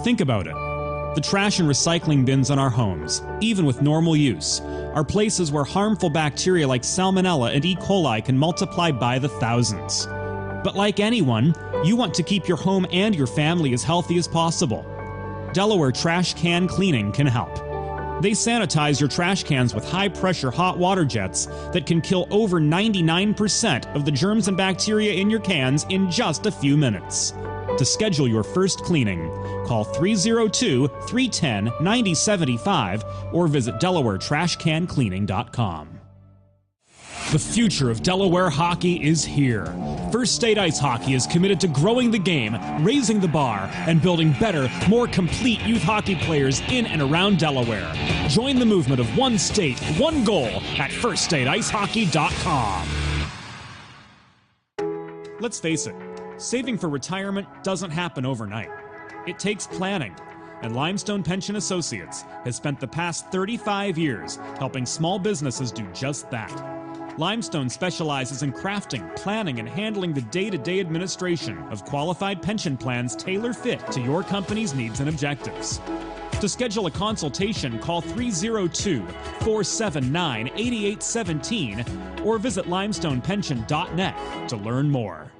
Think about it. The trash and recycling bins in our homes, even with normal use, are places where harmful bacteria like Salmonella and E. coli can multiply by the thousands. But like anyone, you want to keep your home and your family as healthy as possible. Delaware Trash Can Cleaning can help. They sanitize your trash cans with high-pressure hot water jets that can kill over 99% of the germs and bacteria in your cans in just a few minutes. To schedule your first cleaning, call 302-310-9075 or visit DelawareTrashCanCleaning.com. The future of Delaware hockey is here. First State Ice Hockey is committed to growing the game, raising the bar, and building better, more complete youth hockey players in and around Delaware. Join the movement of one state, one goal at FirstStateIceHockey.com. Let's face it, saving for retirement doesn't happen overnight. It takes planning, and Limestone Pension Associates has spent the past 35 years helping small businesses do just that. Limestone specializes in crafting, planning, and handling the day-to-day administration of qualified pension plans tailor-fit to your company's needs and objectives. To schedule a consultation, call 302-479-8817 or visit limestonepension.net to learn more.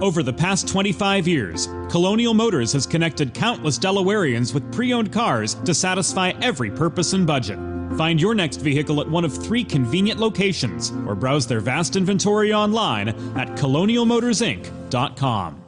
Over the past 25 years, Colonial Motors has connected countless Delawareans with pre-owned cars to satisfy every purpose and budget. Find your next vehicle at one of 3 convenient locations or browse their vast inventory online at colonialmotorsinc.com.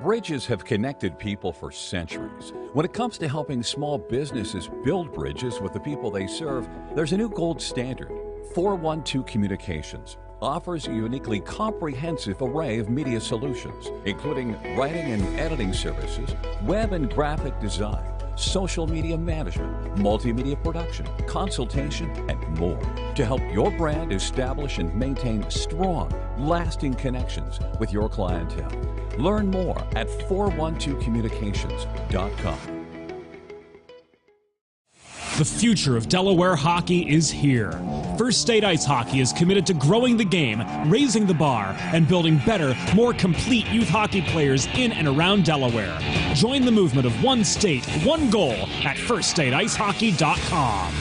Bridges have connected people for centuries. When it comes to helping small businesses build bridges with the people they serve, there's a new gold standard. 412 Communications offers a uniquely comprehensive array of media solutions, including writing and editing services, web and graphic design, social media management, multimedia production, consultation, and more to help your brand establish and maintain strong, lasting connections with your clientele. Learn more at 412communications.com. The future of Delaware hockey is here. First State Ice Hockey is committed to growing the game, raising the bar, and building better, more complete youth hockey players in and around Delaware. Join the movement of one state, one goal at firststateicehockey.com.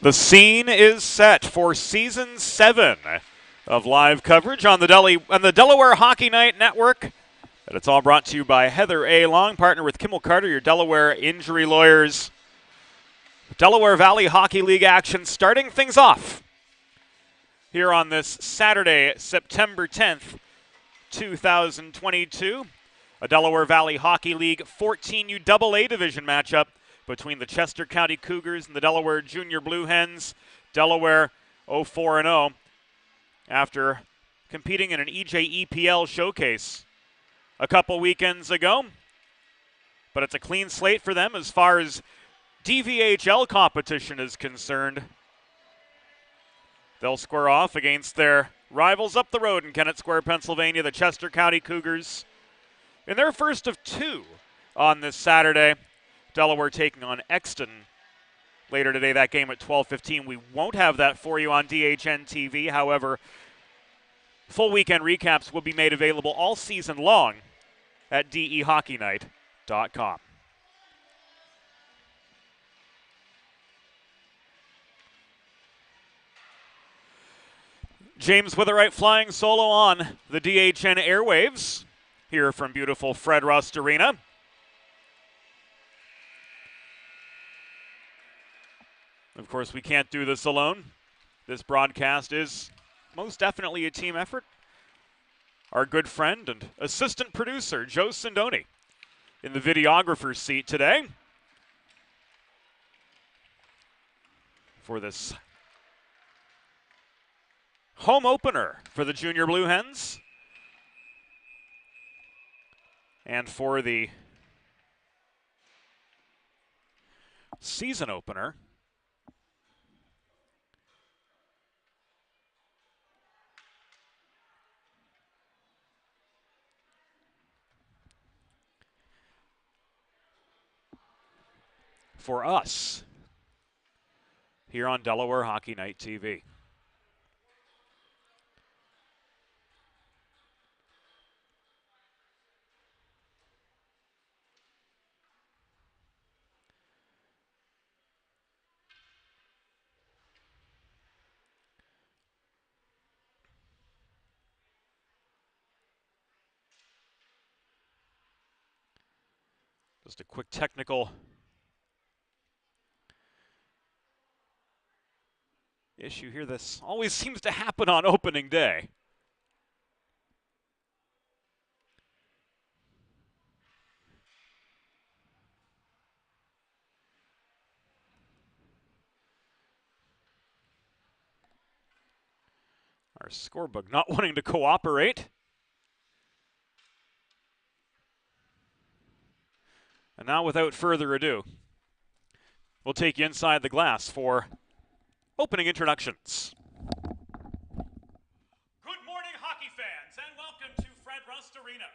The scene is set for Season 7 of live coverage on the Delaware Hockey Night Network. And it's all brought to you by Heather A. Long, partner with Kimmel Carter, your Delaware injury lawyers. Delaware Valley Hockey League action starting things off here on this Saturday, September 10th, 2022. A Delaware Valley Hockey League 14U AA division matchup between the Chester County Cougars and the Delaware Junior Blue Hens. Delaware 0-4-0 after competing in an EJEPL showcase a couple weekends ago. But it's a clean slate for them as far as DVHL competition is concerned. They'll square off against their rivals up the road in Kennett Square, Pennsylvania, the Chester County Cougars. In their first of two on this Saturday, Delaware taking on Exton later today, that game at 12:15. We won't have that for you on DHN TV. However, full weekend recaps will be made available all season long at dehockeynight.com. James Witherite flying solo on the DHN airwaves here from beautiful Fred Rust Arena. Of course, we can't do this alone. This broadcast is most definitely a team effort. Our good friend and assistant producer, Joe Sindoni, in the videographer's seat today for this home opener for the Junior Blue Hens and for the season opener for us here on Delaware Hockey Night TV. Just a quick technical issue here. This always seems to happen on opening day. Our scorebook not wanting to cooperate. And now, without further ado, we'll take you inside the glass for opening introductions. Good morning, hockey fans, and welcome to Fred Rust Arena.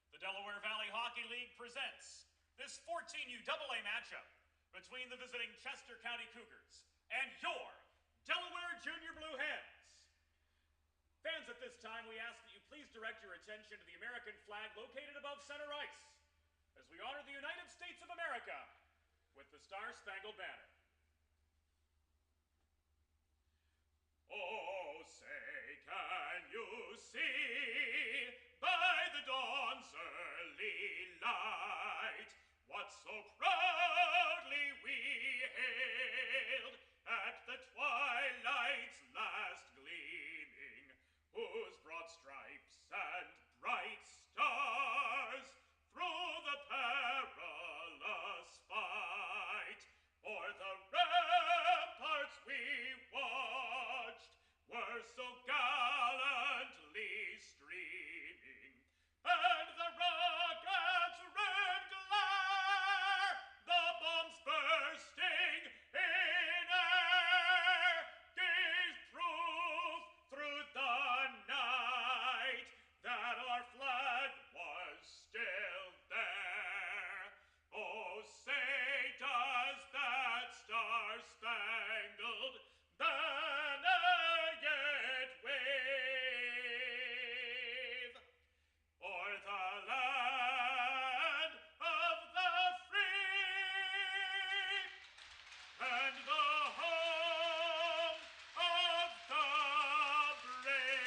The Delaware Valley Hockey League presents this 14U AA matchup between the visiting Chester County Cougars and your Delaware Junior Blue Hens. Fans, at this time, we ask that you please direct your attention to the American flag located above center ice as we honor the United States of America with the Star-Spangled Banner. Oh, say, can you see by the dawn's early light what so proudly we hailed at the twilight's last gleaming, whose broad stripes and bright stars through the perilous fight o'er the ramparts we watched were so gallant. and the rocket's red glare, the bombs bursting in air, gave proof through the night that our flag was still there. Oh, say does that star-spangled banner yet wave o'er the land of the free and the home of the brave?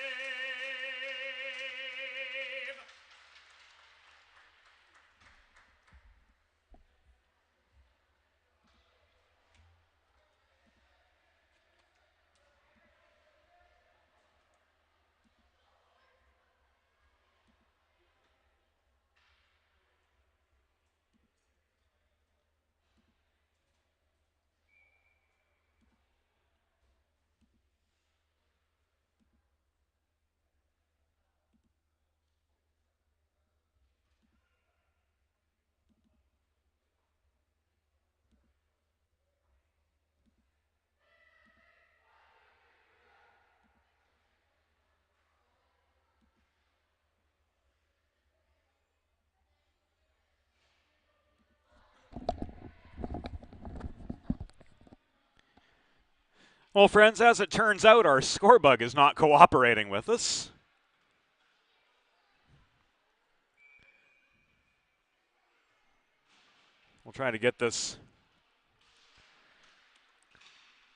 Well, friends, as it turns out, our score bug is not cooperating with us. We'll try to get this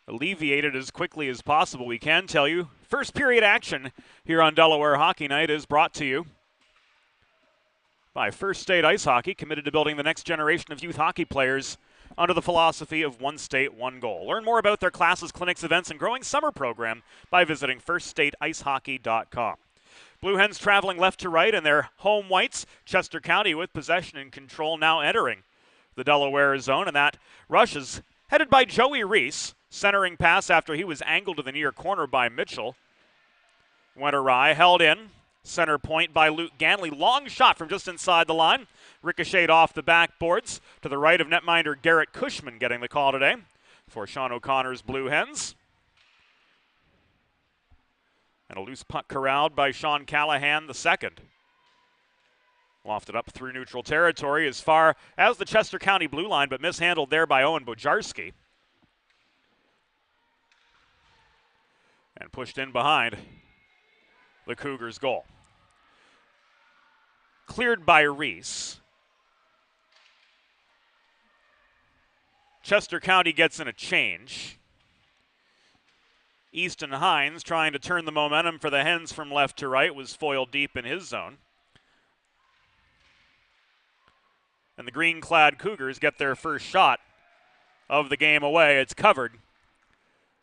alleviated as quickly as possible. We can tell you, first period action here on Delaware Hockey Night is brought to you by First State Ice Hockey, committed to building the next generation of youth hockey players under the philosophy of one state, one goal. Learn more about their classes, clinics, events, and growing summer program by visiting firststateicehockey.com. Blue Hens traveling left to right in their home whites. Chester County with possession and control now entering the Delaware zone, and that rush is headed by Joey Reese. Centering pass after he was angled to the near corner by Mitchell. Went awry, held in. Center point by Luke Ganley. Long shot from just inside the line. Ricocheted off the backboards to the right of netminder Garrett Cushman getting the call today for Sean O'Connor's Blue Hens. And a loose puck corralled by Sean Callahan the second. Lofted up through neutral territory as far as the Chester County blue line, but mishandled there by Owen Bojarski. And pushed in behind the Cougars' goal. Cleared by Reese. Chester County gets in a change. Easton Hines trying to turn the momentum for the Hens from left to right was foiled deep in his zone. And the green-clad Cougars get their first shot of the game away. It's covered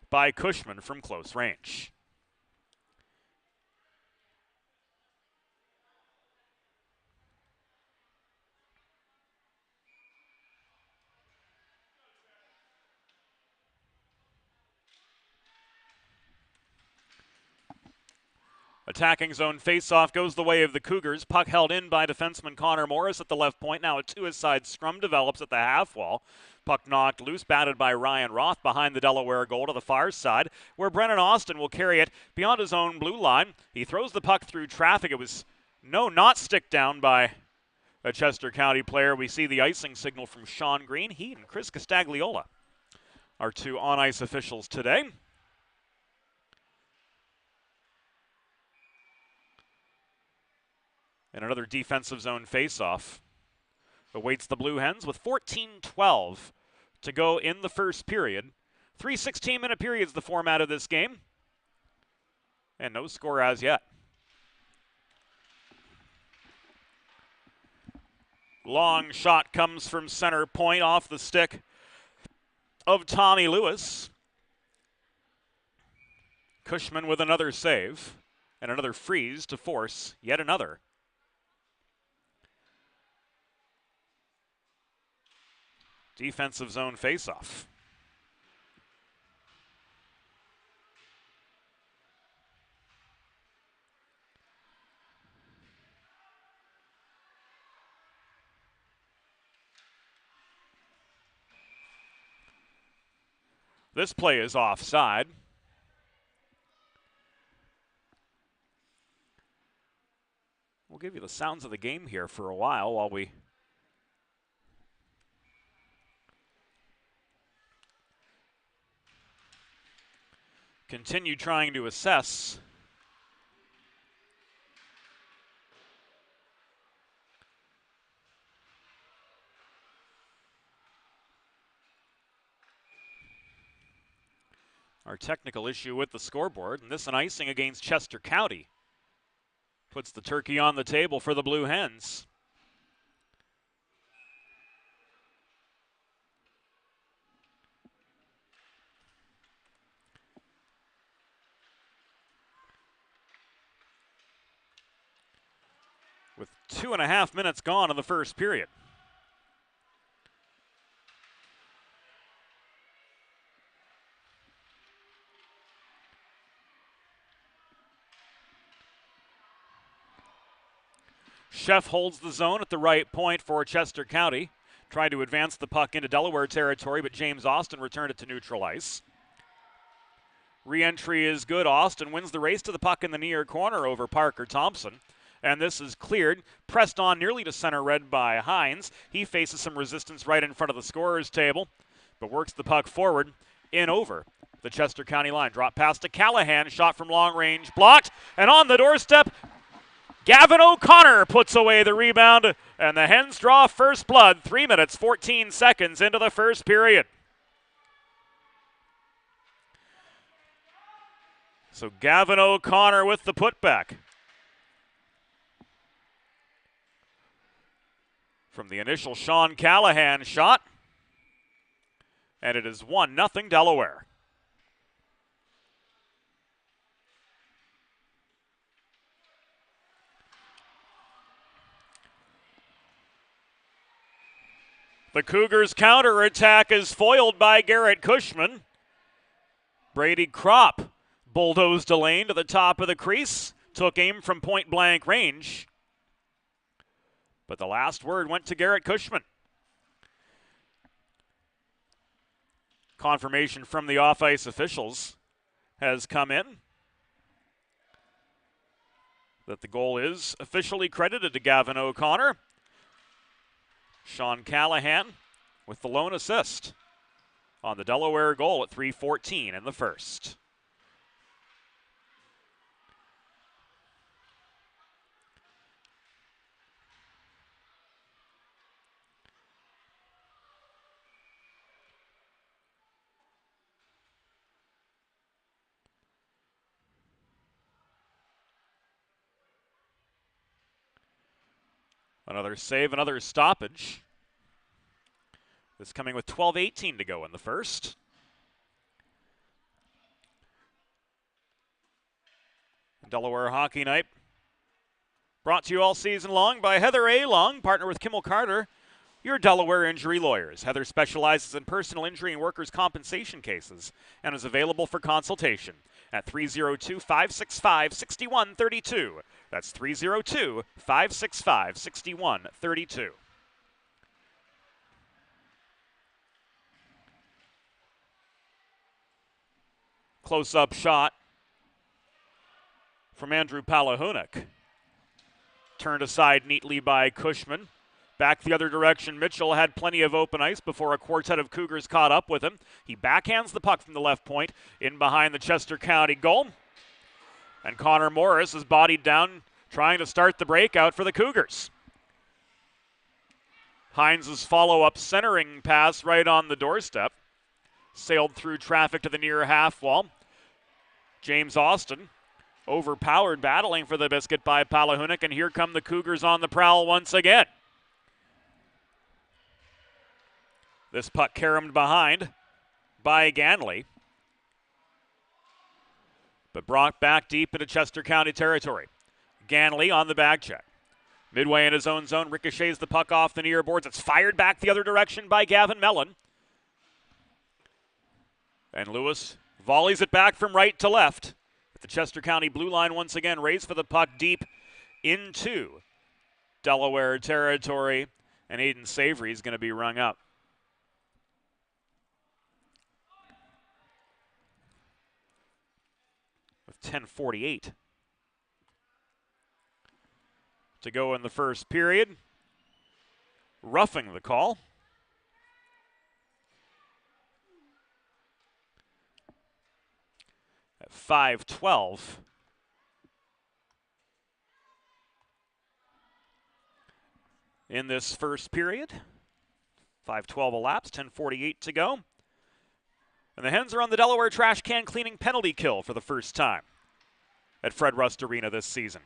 by Cushman from close range. Attacking zone faceoff goes the way of the Cougars. Puck held in by defenseman Connor Morris at the left point. Now a two-side scrum develops at the half wall. Puck knocked loose, batted by Ryan Roth behind the Delaware goal to the far side, where Brennan Austin will carry it beyond his own blue line. He throws the puck through traffic. It was not stick down by a Chester County player. We see the icing signal from Sean Green. He and Chris Castagliola are two on-ice officials today. And another defensive zone faceoff awaits the Blue Hens with 14-12 to go in the first period. 3 16-minute periods the format of this game. And no score as yet. Long shot comes from center point off the stick of Tommy Lewis. Cushman with another save and another freeze to force yet another. Defensive zone faceoff. This play is offside. We'll give you the sounds of the game here for a while we continue trying to assess our technical issue with the scoreboard, and this an icing against Chester County. Puts the turkey on the table for the Blue Hens. With 2.5 minutes gone in the first period. Sheff holds the zone at the right point for Chester County. Tried to advance the puck into Delaware territory, but James Austin returned it to neutral ice. Re-entry is good. Austin wins the race to the puck in the near corner over Parker Thompson. And this is cleared. Pressed on nearly to center red by Hens. He faces some resistance right in front of the scorer's table, but works the puck forward in over the Chester County line. Drop pass to Callahan. Shot from long range. Blocked. And on the doorstep, Gavin O'Connor puts away the rebound, and the Hens draw first blood 3 minutes, 14 seconds into the first period. So Gavin O'Connor with the putback. From the initial Sean Callahan shot, and it is 1-0 Delaware. The Cougars' counterattack is foiled by Garrett Cushman. Brady Kropp bulldozed a lane to the top of the crease, took aim from point-blank range. But the last word went to Garrett Cushman. Confirmation from the off-ice officials has come in that the goal is officially credited to Gavin O'Connor. Sean Callahan with the lone assist on the Delaware goal at 3:14 in the first. Another save, another stoppage. This coming with 12:18 to go in the first. Delaware Hockey Night brought to you all season long by Heather A. Long, partner with Kimmel Carter, your Delaware injury lawyers. Heather specializes in personal injury and workers' compensation cases and is available for consultation at 302-565-6132. That's 302-565-6132. Close-up shot from Andrew Palahunik. Turned aside neatly by Cushman. Back the other direction, Mitchell had plenty of open ice before a quartet of Cougars caught up with him. He backhands the puck from the left point in behind the Chester County goal. And Connor Morris is bodied down, trying to start the breakout for the Cougars. Hines' follow-up centering pass right on the doorstep. Sailed through traffic to the near half wall. James Austin overpowered, battling for the biscuit by Palahunik, and here come the Cougars on the prowl once again. This puck caromed behind by Ganley, but brought back deep into Chester County territory. Ganley on the back check. Midway in his own zone, ricochets the puck off the near boards. It's fired back the other direction by Gavin Mellon. And Lewis volleys it back from right to left. The Chester County blue line once again raised for the puck deep into Delaware territory, and Aiden Savory is going to be rung up. 10:48 to go in the first period. Roughing the call. At 5:12. In this first period. 5:12 elapsed, 10:48 to go. And the Hens are on the Delaware trash can cleaning penalty kill for the first time at Fred Rust Arena this season.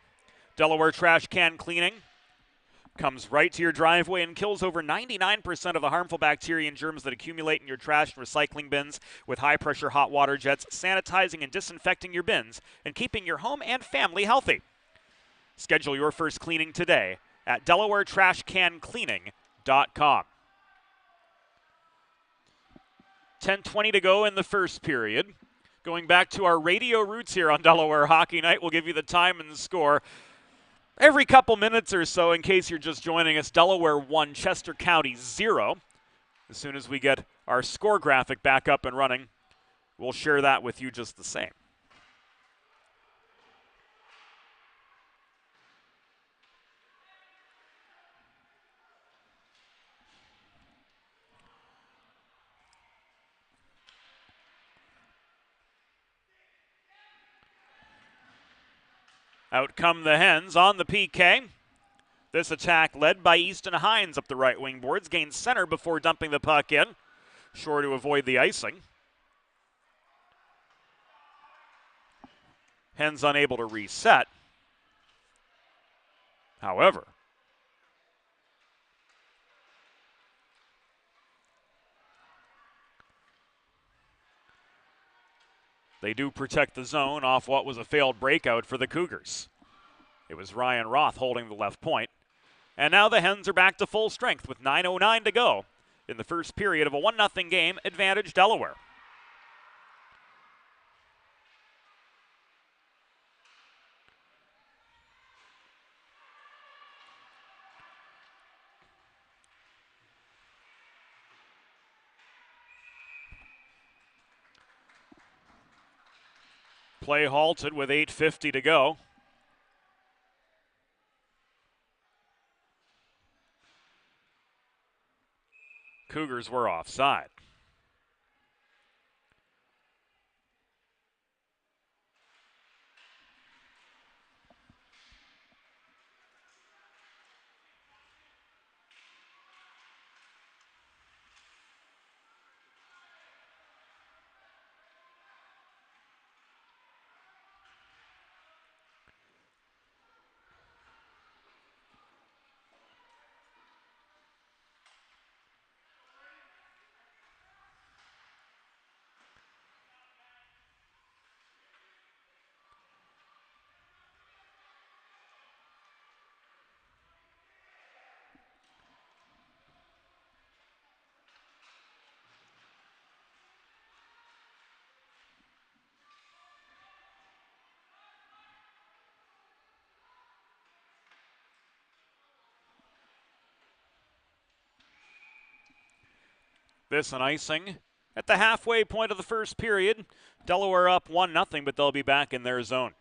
Delaware trash can cleaning comes right to your driveway and kills over 99% of the harmful bacteria and germs that accumulate in your trash and recycling bins with high-pressure hot water jets, sanitizing and disinfecting your bins and keeping your home and family healthy. Schedule your first cleaning today at DelawareTrashCanCleaning.com. 10:20 to go in the first period. Going back to our radio roots here on Delaware Hockey Night, we'll give you the time and the score every couple minutes or so in case you're just joining us. Delaware 1, Chester County 0. As soon as we get our score graphic back up and running, we'll share that with you just the same. Out come the Hens on the PK. This attack led by Easton Hines up the right wing boards, gains center before dumping the puck in, sure to avoid the icing. Hens unable to reset. However, they do protect the zone off what was a failed breakout for the Cougars. It was Ryan Roth holding the left point. And now the Hens are back to full strength with 9:09 to go in the first period of a 1-0 game, advantage Delaware. Play halted with 8:50 to go. Cougars were offside. This an icing at the halfway point of the first period. Delaware up 1-0, but they'll be back in their zone.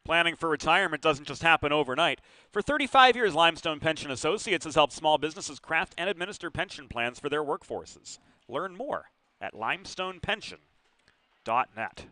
Planning for retirement doesn't just happen overnight. For 35 years, Limestone Pension Associates has helped small businesses craft and administer pension plans for their workforces. Learn more at limestonepension.net.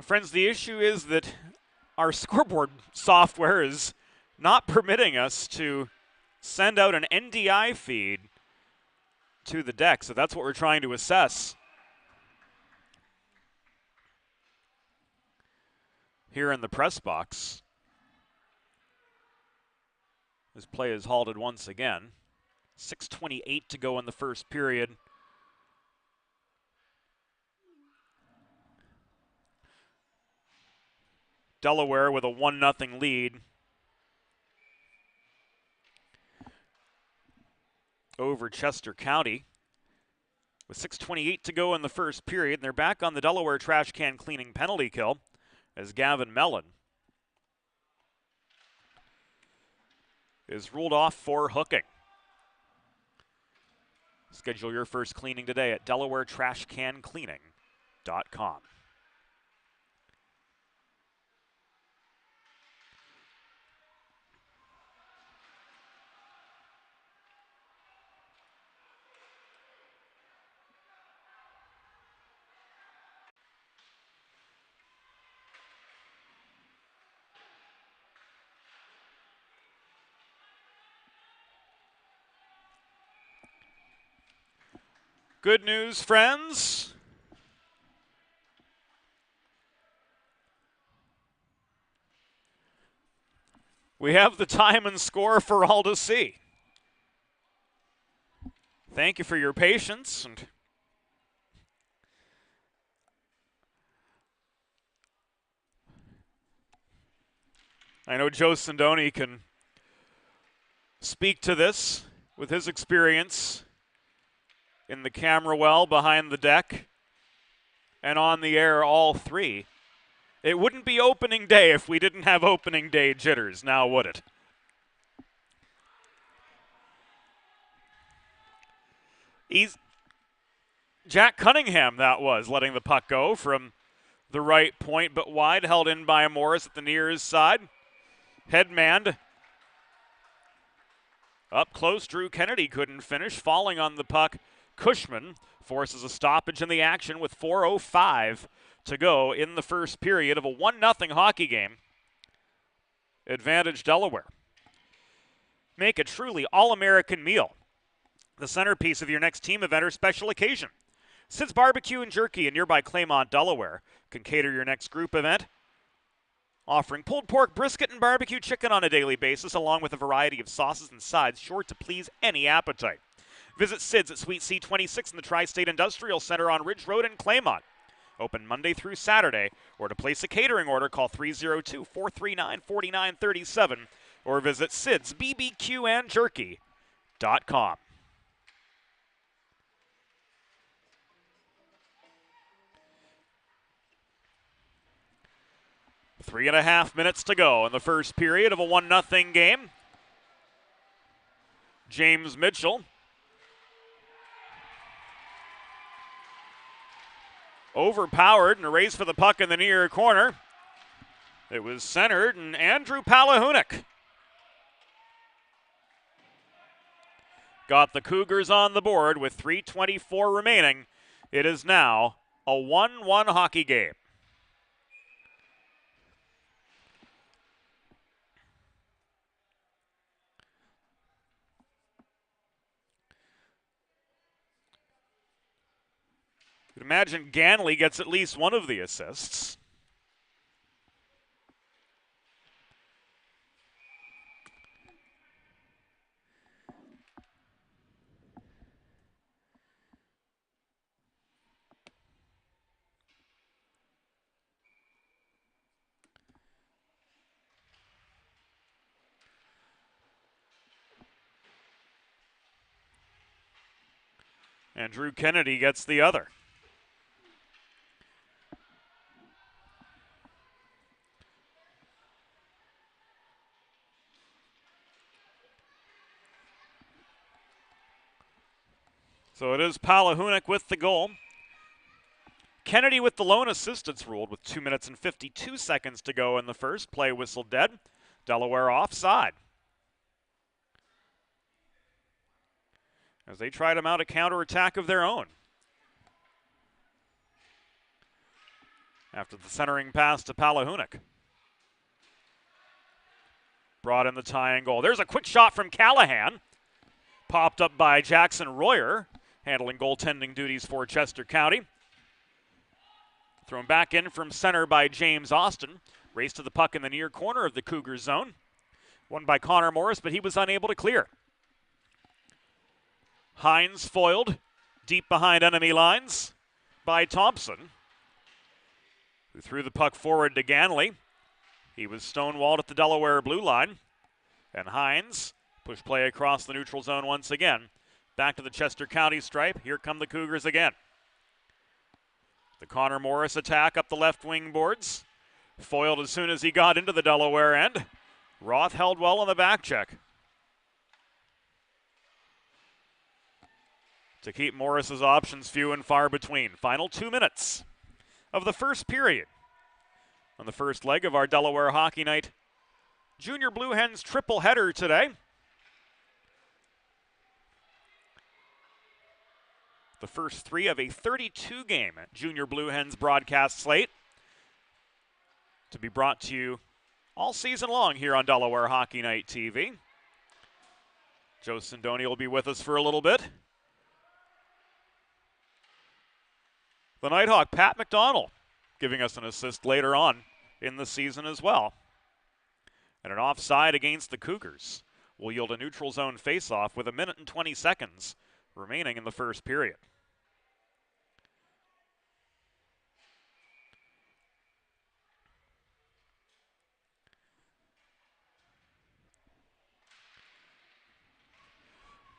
Friends, the issue is that our scoreboard software is not permitting us to send out an NDI feed to the deck, so that's what we're trying to assess here in the press box. This play is halted once again. 6:28 to go in the first period. Delaware with a 1-0 lead over Chester County. With 6:28 to go in the first period, and they're back on the Delaware trash can cleaning penalty kill as Gavin Mellon is ruled off for hooking. Schedule your first cleaning today at DelawareTrashCanCleaning.com. Good news, friends. We have the time and score for all to see. Thank you for your patience. And I know Joe Sindoni can speak to this with his experience in the camera well behind the deck and on the air all three. It wouldn't be opening day if we didn't have opening day jitters, now would it? Jack Cunningham, that was, letting the puck go from the right point, but wide, held in by Morris at the near side. Headmanned. Up close, Drew Kennedy couldn't finish. Falling on the puck, Cushman forces a stoppage in the action with 4:05 to go in the first period of a 1-0 hockey game. Advantage Delaware. Make a truly all-American meal the centerpiece of your next team event or special occasion. Sid's Barbecue and Jerky in nearby Claymont, Delaware can cater your next group event, offering pulled pork, brisket, and barbecue chicken on a daily basis, along with a variety of sauces and sides sure to please any appetite. Visit Sid's at Suite C26 in the Tri-State Industrial Center on Ridge Road in Claymont. Open Monday through Saturday, or to place a catering order, call 302-439-4937 or visit sidsbbqandjerky.com. Three and a half minutes to go in the first period of a 1-0 game. James Mitchell overpowered and a race for the puck in the near corner. It was centered, and Andrew Palahunik got the Cougars on the board with 3:24 remaining. It is now a 1-1 hockey game. You'd imagine Ganley gets at least one of the assists. And Drew Kennedy gets the other. So it is Palahunik with the goal. Kennedy with the lone assist. It's ruled with 2 minutes and 52 seconds to go in the first. Play whistle dead. Delaware offside, as they try to mount a counterattack of their own. after the centering pass to Palahunik. Brought in the tie and goal. There's a quick shot from Callahan. Popped up by Jackson Royer, handling goaltending duties for Chester County. Thrown back in from center by James Austin. Race to the puck in the near corner of the Cougars zone. Won by Connor Morris, but he was unable to clear. Hens foiled deep behind enemy lines by Thompson, who threw the puck forward to Ganley. He was stonewalled at the Delaware blue line. And Hens push play across the neutral zone once again. Back to the Chester County stripe. Here come the Cougars again. The Connor Morris attack up the left wing boards. Foiled as soon as he got into the Delaware end. Roth held well on the back check to keep Morris's options few and far between. Final 2 minutes of the first period on the first leg of our Delaware Hockey Night Junior Blue Hens triple header today. The first 3 of a 32-game Junior Blue Hens broadcast slate to be brought to you all season long here on Delaware Hockey Night TV. Joe Sindoni will be with us for a little bit. The Nighthawk, Pat McDonald, giving us an assist later on in the season as well. And an offside against the Cougars will yield a neutral zone faceoff with 1 minute and 20 seconds remaining in the first period.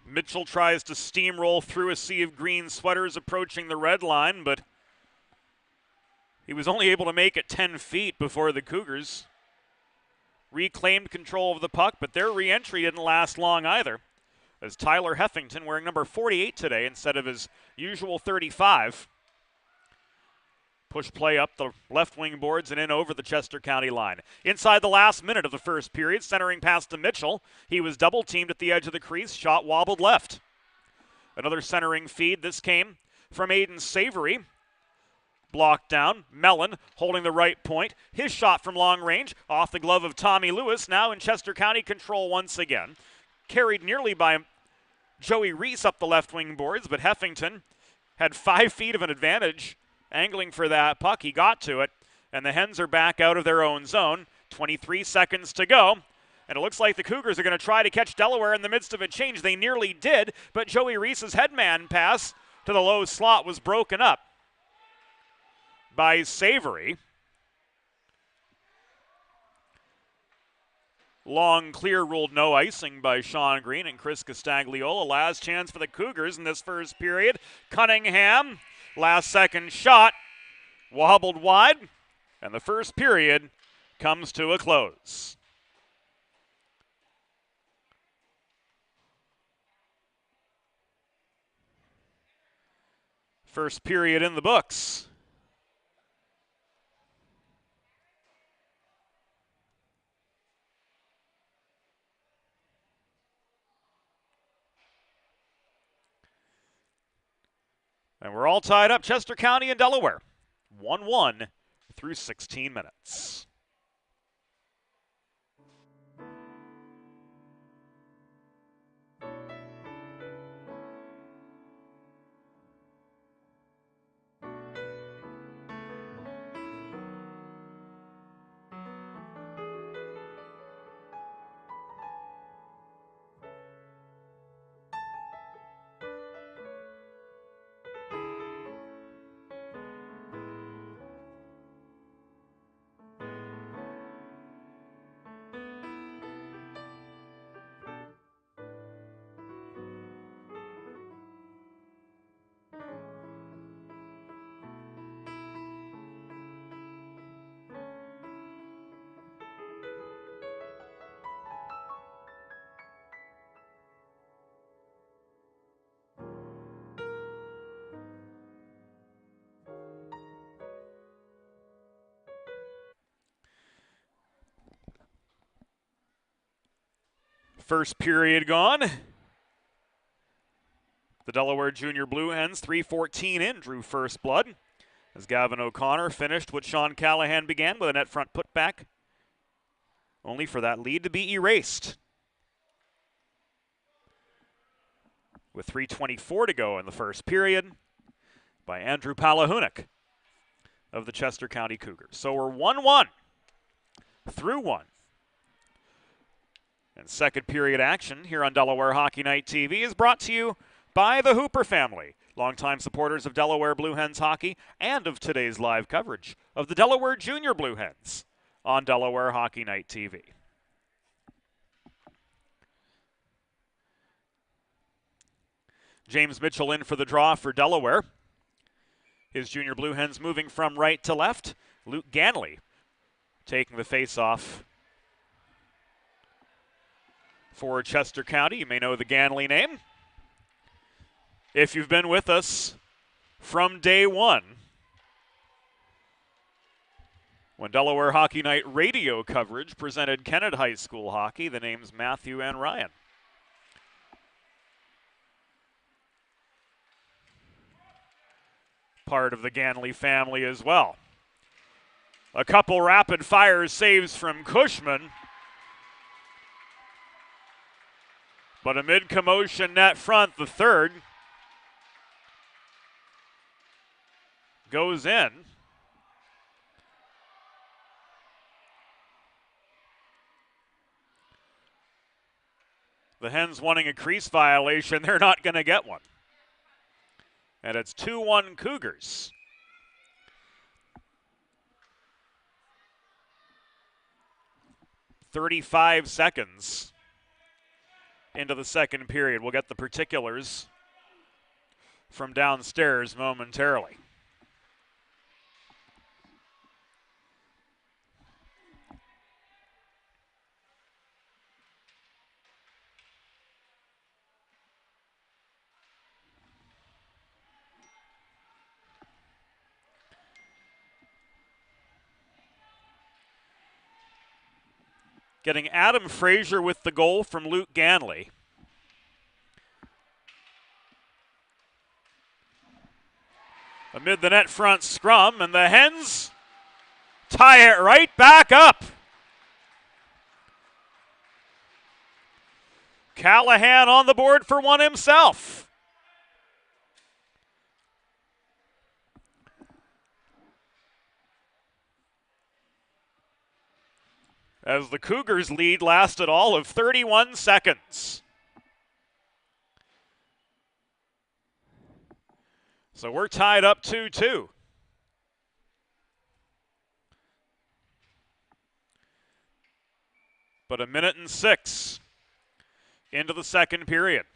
Mitchell tries to steamroll through a sea of green sweaters approaching the red line, but he was only able to make it 10 feet before the Cougars reclaimed control of the puck, but their re-entry didn't last long either, as Tyler Heffington, wearing number 48 today instead of his usual 35, push play up the left wing boards and in over the Chester County line. Inside the last minute of the first period, centering pass to Mitchell. He was double teamed at the edge of the crease, shot wobbled left. Another centering feed. This came from Aiden Savory. Blocked down. Mellon holding the right point. His shot from long range off the glove of Tommy Lewis. Now in Chester County control once again. Carried nearly by Joey Reese up the left wing boards, but Heffington had 5 feet of an advantage angling for that puck. He got to it, and the Hens are back out of their own zone. 23 seconds to go, and it looks like the Cougars are going to try to catch Delaware in the midst of a change. They nearly did, but Joey Reese's headman pass to the low slot was broken up by Savory. Long clear ruled no icing by Sean Green and Chris Castagliola. Last chance for the Cougars in this first period. Cunningham, last second shot, wobbled wide, and the first period comes to a close. First period in the books. And we're all tied up, Chester County and Delaware. 1-1 through 16 minutes. First period gone. The Delaware Junior Blue Hens, 3:14 in, drew first blood. As Gavin O'Connor finished what Sean Callahan began with a net front putback, only for that lead to be erased. With 3:24 to go in the first period by Andrew Palahunik of the Chester County Cougars. So we're 1-1 through one. And second period action here on Delaware Hockey Night TV is brought to you by the Hooper family, longtime supporters of Delaware Blue Hens hockey and of today's live coverage of the Delaware Junior Blue Hens on Delaware Hockey Night TV. James Mitchell in for the draw for Delaware. His Junior Blue Hens moving from right to left. Luke Ganley taking the face-off for Chester County. You may know the Ganley name if you've been with us from day one, when Delaware Hockey Night radio coverage presented Kennett High School hockey. The names Matthew and Ryan. Part of the Ganley family as well. A couple rapid fire saves from Cushman, but amid commotion net front, the third goes in. The Hens wanting a crease violation, they're not going to get one. And it's 2-1 Cougars. "35 seconds into the second period. We'll get the particulars from downstairs momentarily. Getting Adam Frazier with the goal from Luke Ganley. Amid the net front scrum, and the Hens tie it right back up. Callahan on the board for one himself. As the Cougars' lead lasted all of 31 seconds. So we're tied up 2-2. But 1:06 into the second period.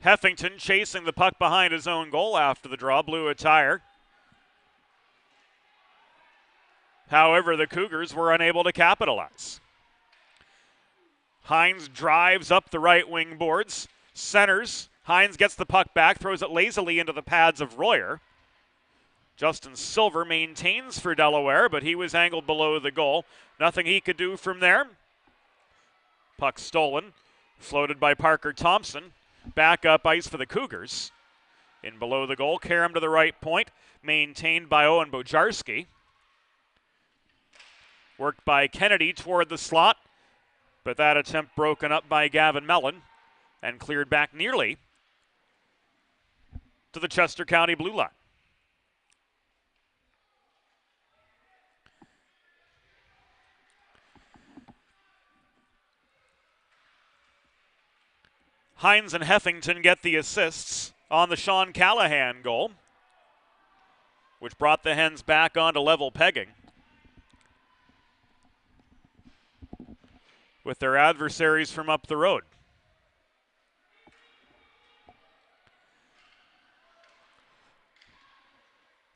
Heffington chasing the puck behind his own goal after the draw, blew a tire. However, the Cougars were unable to capitalize. Hens drives up the right wing boards, centers. Hens gets the puck back, throws it lazily into the pads of Royer. Justin Silver maintains for Delaware, but he was angled below the goal. Nothing he could do from there. Puck stolen, floated by Parker Thompson. Back up ice for the Cougars. In below the goal, Karam to the right point, maintained by Owen Bojarski. Worked by Kennedy toward the slot, but that attempt broken up by Gavin Mellon and cleared back nearly to the Chester County blue line. Hens and Heffington get the assists on the Sean Callahan goal, which brought the Hens back onto level pegging with their adversaries from up the road.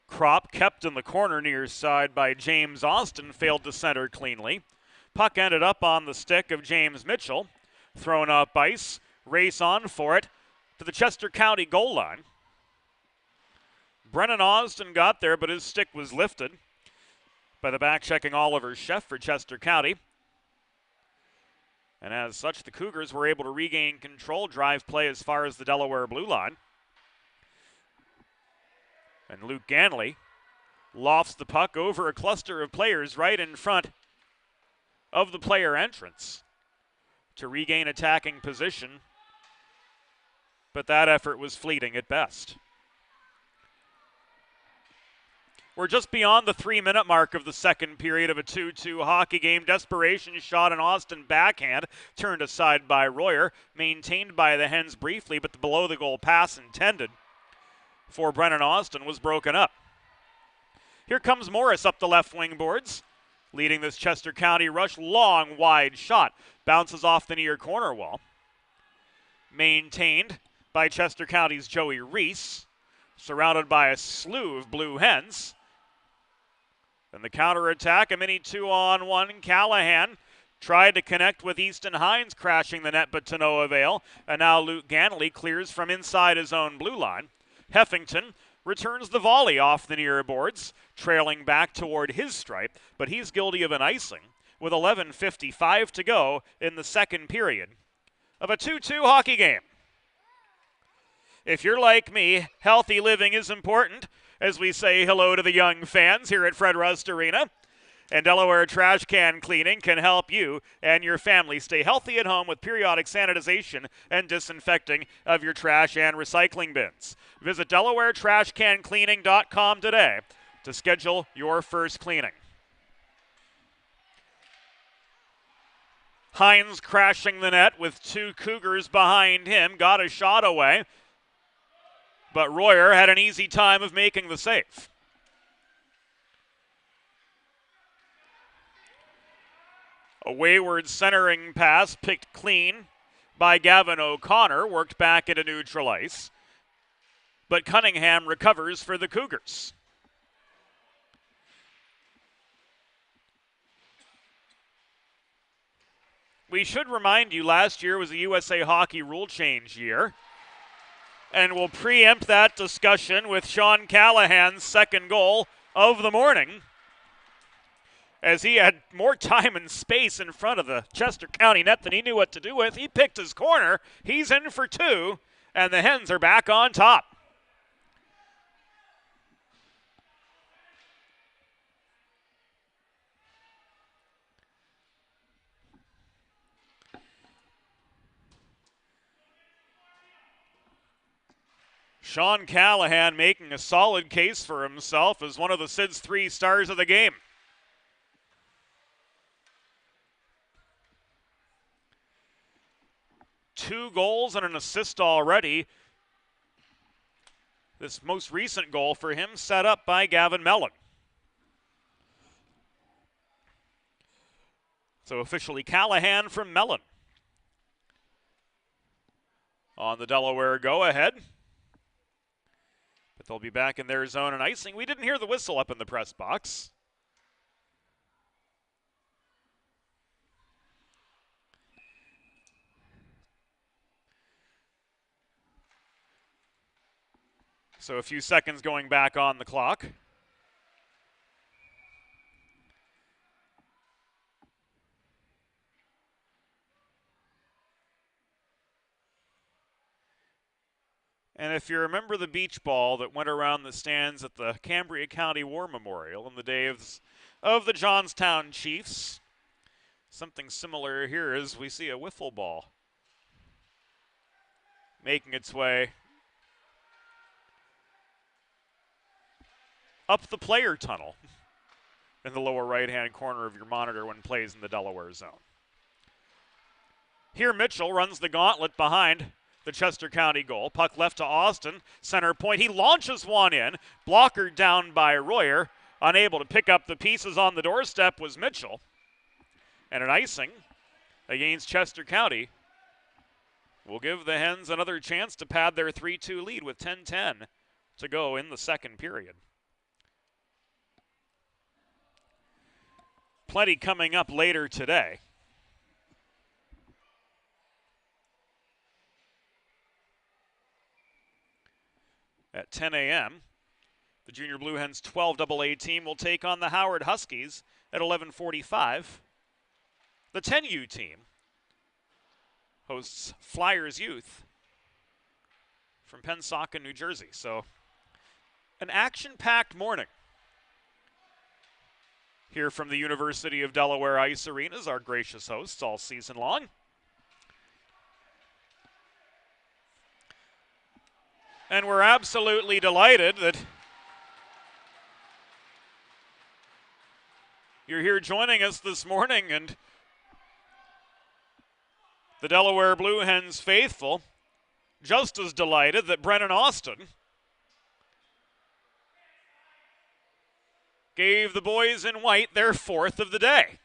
Kropp kept in the corner near side by James Austin, failed to center cleanly. Puck ended up on the stick of James Mitchell, thrown up ice, race on for it to the Chester County goal line. Brennan Austin got there, but his stick was lifted by the back-checking Oliver Sheff for Chester County. And as such, the Cougars were able to regain control, drive play as far as the Delaware blue line. And Luke Ganley lofts the puck over a cluster of players right in front of the player entrance to regain attacking position, but that effort was fleeting at best. We're just beyond the 3-minute mark of the second period of a 2-2 hockey game. Desperation shot, an Austin backhand turned aside by Royer, maintained by the Hens briefly, but the below-the-goal pass intended for Brennan Austin was broken up. Here comes Morris up the left wing boards, leading this Chester County rush. Long, wide shot. Bounces off the near corner wall. Maintained by Chester County's Joey Reese, surrounded by a slew of Blue Hens. Then the counterattack, a mini 2-on-1. Callahan tried to connect with Easton Hines, crashing the net, but to no avail. And now Luke Ganley clears from inside his own blue line. Heffington returns the volley off the near boards, trailing back toward his stripe, but he's guilty of an icing with 11:55 to go in the second period of a 2-2 hockey game. If you're like me, healthy living is important, as we say hello to the young fans here at Fred Rust Arena. And Delaware Trash Can Cleaning can help you and your family stay healthy at home with periodic sanitization and disinfecting of your trash and recycling bins. Visit DelawareTrashCanCleaning.com today to schedule your first cleaning. Hines crashing the net with two Cougars behind him, got a shot away, but Royer had an easy time of making the save. A wayward centering pass picked clean by Gavin O'Connor, worked back into neutral ice. But Cunningham recovers for the Cougars. We should remind you, last year was a USA Hockey rule change year. And we'll preempt that discussion with Sean Callahan's second goal of the morning, as he had more time and space in front of the Chester County net than he knew what to do with. He picked his corner. He's in for two, and the Hens are back on top. Sean Callahan making a solid case for himself as one of the Sid's 3 stars of the game. Two goals and an assist already. This most recent goal for him set up by Gavin Mellon. So officially Callahan from Mellon on the Delaware go-ahead. But they'll be back in their zone and icing. We didn't hear the whistle up in the press box. So a few seconds going back on the clock. And if you remember the beach ball that went around the stands at the Cambria County War Memorial in the days of the Johnstown Chiefs, something similar here as we see a wiffle ball making its way up the player tunnel in the lower right-hand corner of your monitor when plays in the Delaware zone. Here Mitchell runs the gauntlet behind the Chester County goal. Puck left to Austin, center point. He launches one in, blocker down by Royer. Unable to pick up the pieces on the doorstep was Mitchell. And an icing against Chester County will give the Hens another chance to pad their 3-2 lead with 10:10 to go in the second period. Plenty coming up later today. At 10 a.m., the Junior Blue Hens 12AA team will take on the Howard Huskies at 11:45. The 10U team hosts Flyers Youth from Pennsauken, New Jersey. So An action-packed morning here from the University of Delaware Ice Arenas, our gracious hosts all season long. And we're absolutely delighted that you're here joining us this morning, and the Delaware Blue Hens faithful just as delighted that Brennan Austin gave the boys in white their fourth of the day.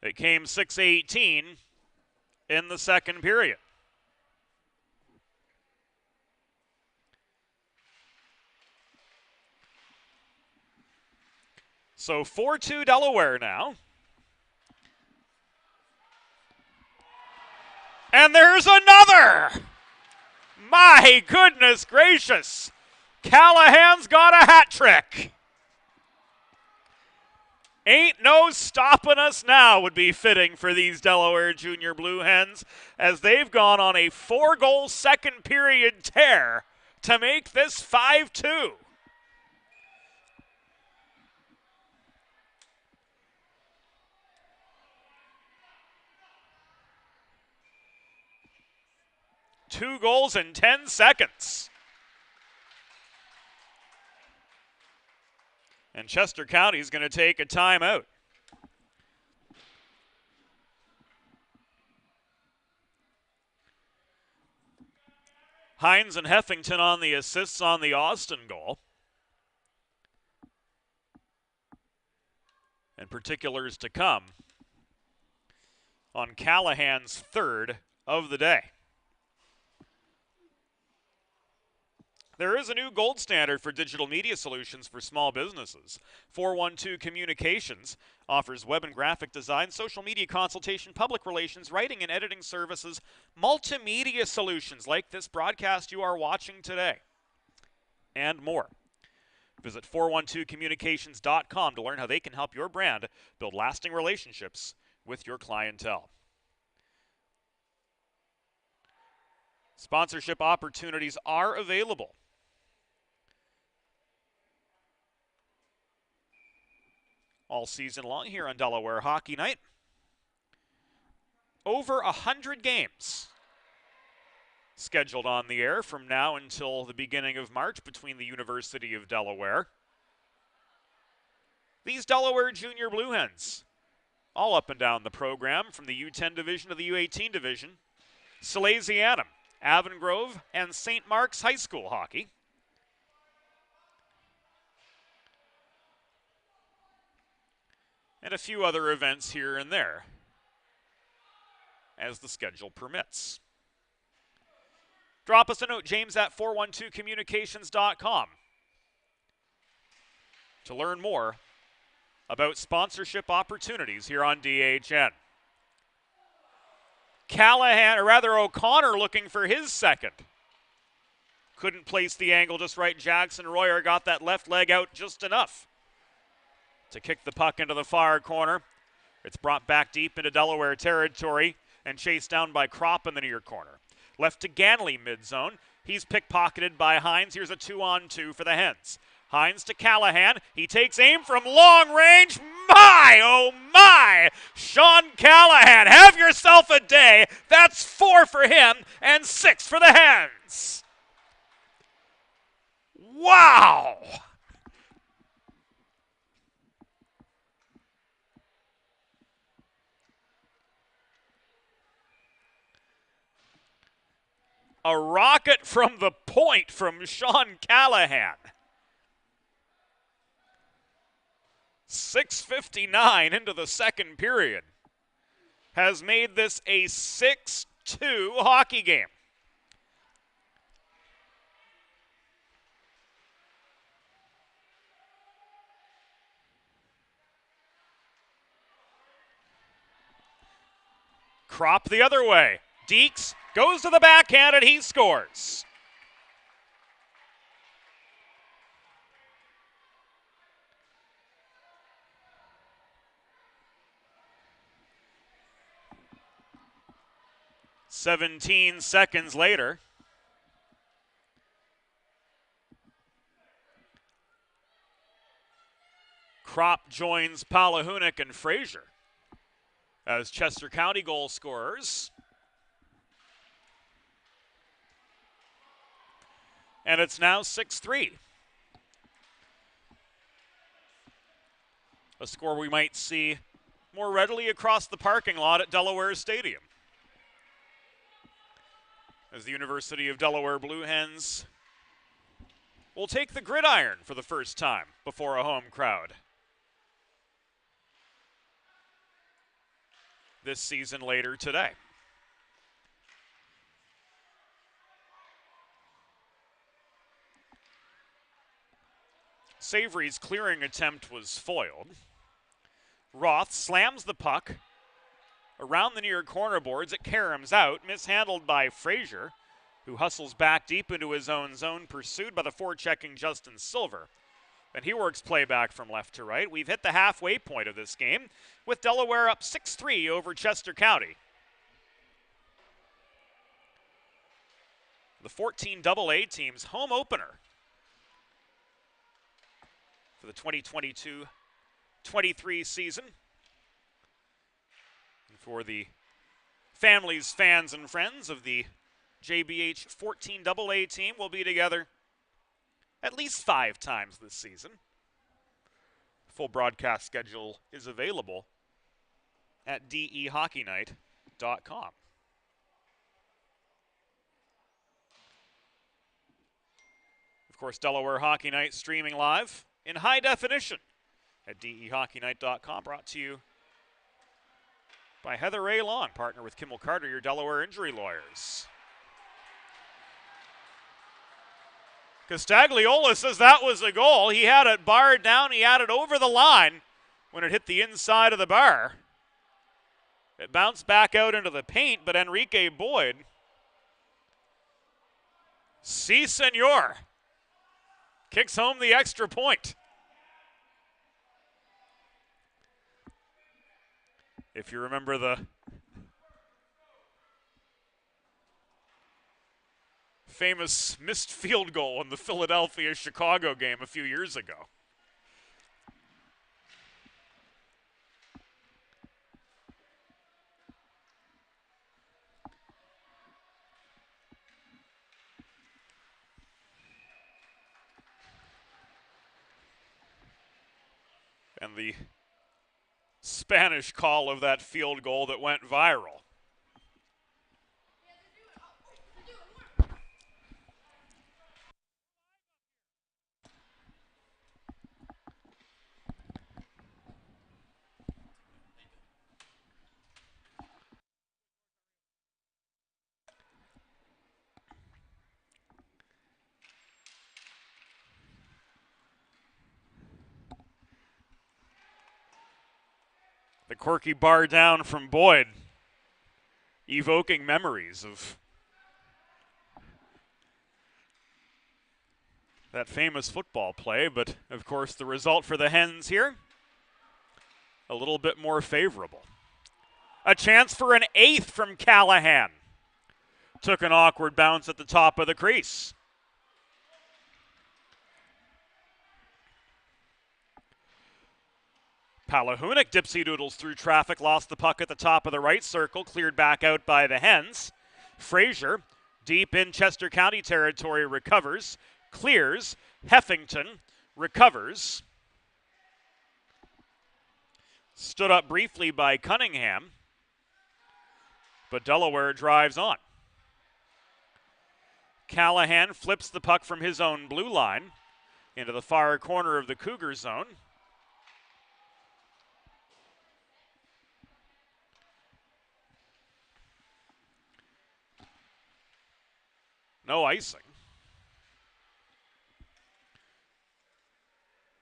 It came 6:18 in the second period. So 4-2 Delaware now. And there's another! My goodness gracious! Callahan's got a hat trick. Ain't no stopping us now would be fitting for these Delaware Junior Blue Hens, as they've gone on a 4-goal second period tear to make this 5-2. Two goals in 10 seconds. And Chester County's going to take a timeout. Hens and Heffington on the assists on the Austin goal. And particulars to come on Callahan's third of the day. There is a new gold standard for digital media solutions for small businesses. 412 Communications offers web and graphic design, social media consultation, public relations, writing and editing services, multimedia solutions like this broadcast you are watching today, and more. Visit 412communications.com to learn how they can help your brand build lasting relationships with your clientele. Sponsorship opportunities are available. All season long here on Delaware Hockey Night. Over 100 games scheduled on the air from now until the beginning of March between the University of Delaware. These Delaware Junior Blue Hens, all up and down the program, from the U10 division to the U18 division, Salesianum, Avongrove, and St. Mark's High School hockey. And a few other events here and there as the schedule permits. Drop us a note, James at 412communications.com, to learn more about sponsorship opportunities here on DHN. Callahan, or rather O'Connor, looking for his second. Couldn't place the angle just right. Jackson Royer got that left leg out just enough to kick the puck into the far corner. It's brought back deep into Delaware territory and chased down by Kropp in the near corner. Left to Ganley mid-zone. He's pickpocketed by Hens. Here's a 2-on-2 for the Hens. Hens to Callahan. He takes aim from long range. My, oh my! Sean Callahan, have yourself a day. That's 4 for him and 6 for the Hens. Wow! A rocket from the point from Sean Callahan. 6:59 into the second period has made this a 6-2 hockey game. Kropp the other way. Deeks goes to the backhand and he scores. "17 seconds later, Kropp joins Palahunik and Frazier as Chester County goal scorers. And it's now 6-3. A score we might see more readily across the parking lot at Delaware Stadium, as the University of Delaware Blue Hens will take the gridiron for the first time before a home crowd this season later today. Savory's clearing attempt was foiled. Roth slams the puck around the near corner boards. It caroms out, mishandled by Frazier, who hustles back deep into his own zone, pursued by the forechecking Justin Silver. And he works play back from left to right. We've hit the halfway point of this game, with Delaware up 6-3 over Chester County. The 14 AA team's home opener for the 2022-23 season. And for the families, fans, and friends of the JBH 14 AA team, will be together at least 5 times this season. Full broadcast schedule is available at dehockeynight.com. Of course, Delaware Hockey Night streaming live in high definition at dehockeynight.com, brought to you by Heather Ray Lawn, partner with Kimmel Carter, your Delaware injury lawyers. Castagliola says that was a goal. He had it barred down. He had it over the line when it hit the inside of the bar. It bounced back out into the paint, but Enrique Boyd, si senor, kicks home the extra point. If you remember the famous missed field goal in the Philadelphia-Chicago game a few years ago. And the Spanish call of that field goal that went viral. The quirky bar down from Boyd, evoking memories of that famous football play, but of course the result for the Hens here, a little bit more favorable. A chance for an 8th from Callahan. Took an awkward bounce at the top of the crease. Palahunik dipsy doodles through traffic, lost the puck at the top of the right circle, cleared back out by the Hens. Frazier, deep in Chester County territory, recovers, clears. Heffington recovers. Stood up briefly by Cunningham, but Delaware drives on. Callahan flips the puck from his own blue line into the far corner of the Cougar zone. No icing.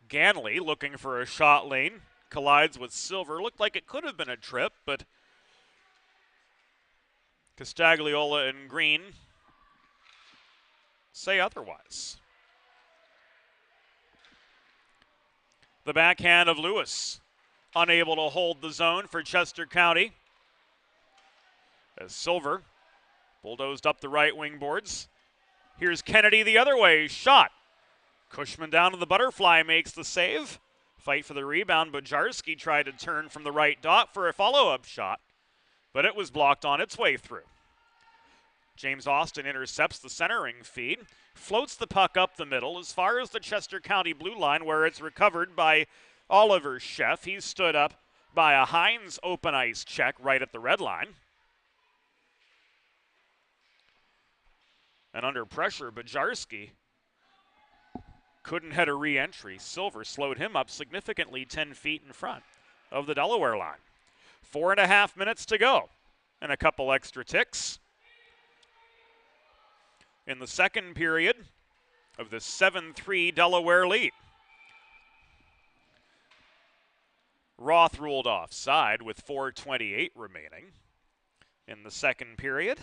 Ganley looking for a shot lane. Collides with Silver. Looked like it could have been a trip, but Castagliola and Green say otherwise. The backhand of Lewis, unable to hold the zone for Chester County, as Silver bulldozed up the right wing boards. Here's Kennedy the other way, shot. Cushman down to the butterfly, makes the save. Fight for the rebound, but Jarski tried to turn from the right dot for a follow-up shot, but it was blocked on its way through. James Austin intercepts the centering feed, floats the puck up the middle as far as the Chester County blue line, where it's recovered by Oliver Sheff. He's stood up by a Hens open ice check right at the red line. And under pressure, Bajarski couldn't head a re-entry. Silver slowed him up significantly 10 feet in front of the Delaware line. 4.5 minutes to go and a couple extra ticks in the second period of the 7-3 Delaware lead. Roth ruled offside with 4:28 remaining in the second period.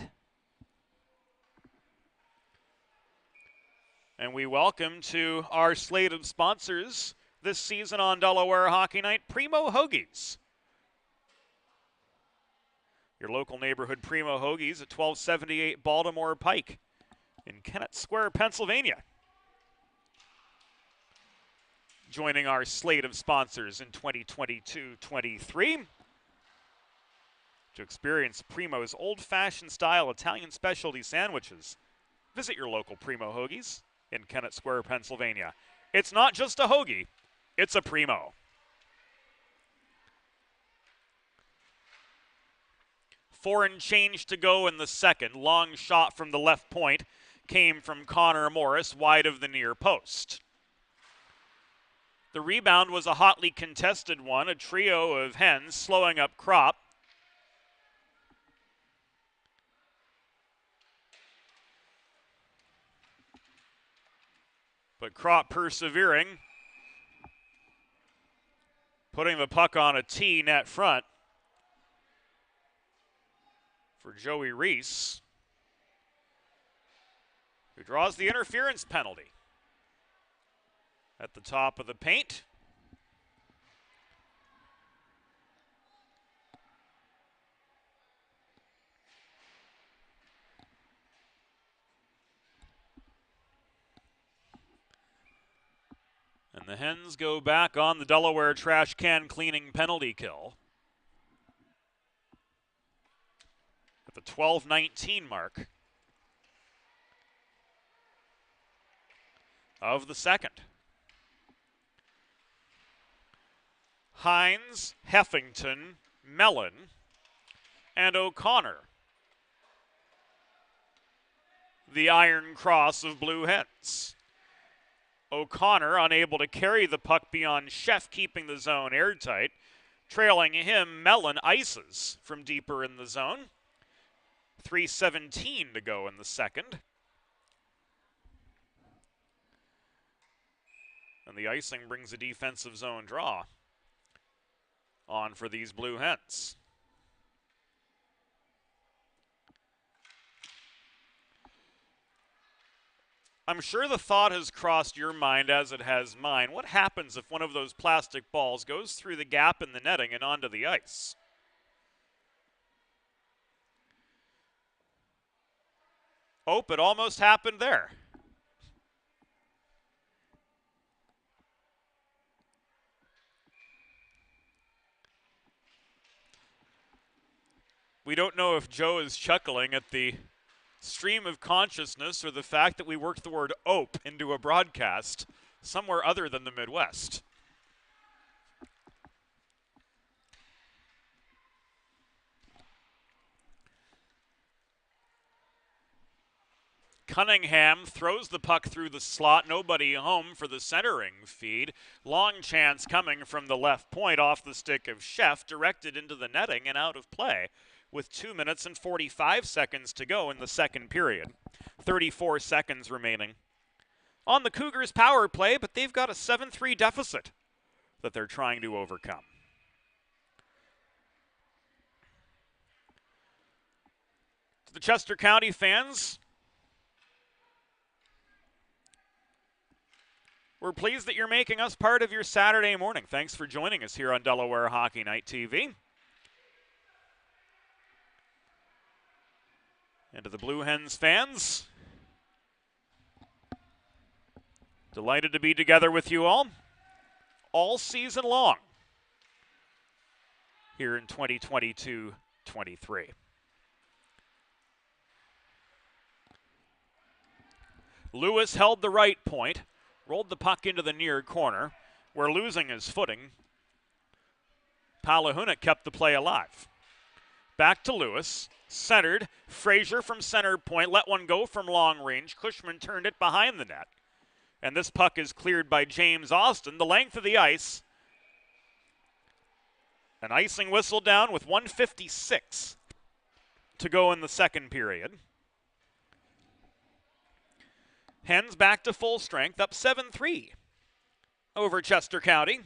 And we welcome to our slate of sponsors this season on Delaware Hockey Night, Primo Hoagies. Your local neighborhood Primo Hoagies at 1278 Baltimore Pike in Kennett Square, Pennsylvania. Joining our slate of sponsors in 2022-23 to experience Primo's old-fashioned style Italian specialty sandwiches. Visit your local Primo Hoagies in Kennett Square, Pennsylvania. It's not just a hoagie, it's a Primo. 4 and change to go in the second. Long shot from the left point came from Connor Morris, wide of the near post. The rebound was a hotly contested one, a trio of Hens slowing up Kropp. But Kropp persevering, putting the puck on a tee net front for Joey Reese, who draws the interference penalty at the top of the paint. And the Hens go back on the Delaware trash can cleaning penalty kill at the 12:19 mark of the second. Hines, Heffington, Mellon, and O'Connor, the Iron Cross of Blue Hens. O'Connor unable to carry the puck beyond Sheff, keeping the zone airtight. Trailing him, Mellon ices from deeper in the zone. 3:17 to go in the second. And the icing brings a defensive zone draw on for these Blue Hens. I'm sure the thought has crossed your mind as it has mine. What happens if one of those plastic balls goes through the gap in the netting and onto the ice? Oh, it almost happened there. We don't know if Joe is chuckling at the stream of consciousness or the fact that we worked the word "ope" into a broadcast somewhere other than the Midwest. Cunningham throws the puck through the slot. Nobody home for the centering feed. Long chance coming from the left point off the stick of Sheff, directed into the netting and out of play with 2 minutes and 45 seconds to go in the second period. 34 seconds remaining on the Cougars' power play, but they've got a 7-3 deficit that they're trying to overcome. To the Chester County fans, we're pleased that you're making us part of your Saturday morning. Thanks for joining us here on Delaware Hockey Night TV. And to the Blue Hens fans, delighted to be together with you all all season long here in 2022-23. Lewis held the right point, rolled the puck into the near corner, where losing his footing, Palahunic kept the play alive. Back to Lewis, centered, Frazier from center point, let one go from long range, Cushman turned it behind the net. And this puck is cleared by James Austin, the length of the ice. An icing whistle down with 1:56 to go in the second period. Hens back to full strength, up 7-3 over Chester County.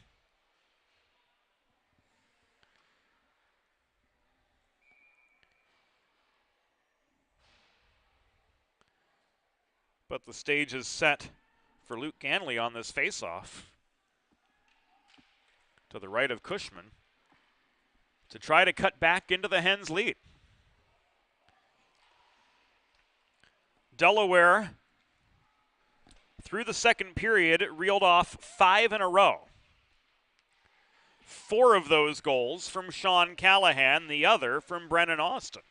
But the stage is set for Luke Ganley on this faceoff. To the right of Cushman to try to cut back into the Hens lead. Delaware, through the second period, reeled off 5 in a row. 4 of those goals from Sean Callahan, the other from Brennan Austin.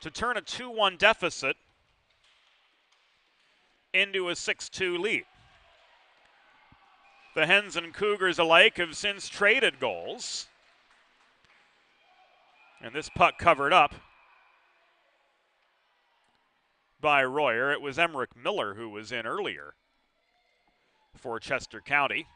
To turn a 2-1 deficit into a 6-2 lead. The Hens and Cougars alike have since traded goals. And this puck covered up by Royer. It was Emmerich Miller who was in earlier for Chester County.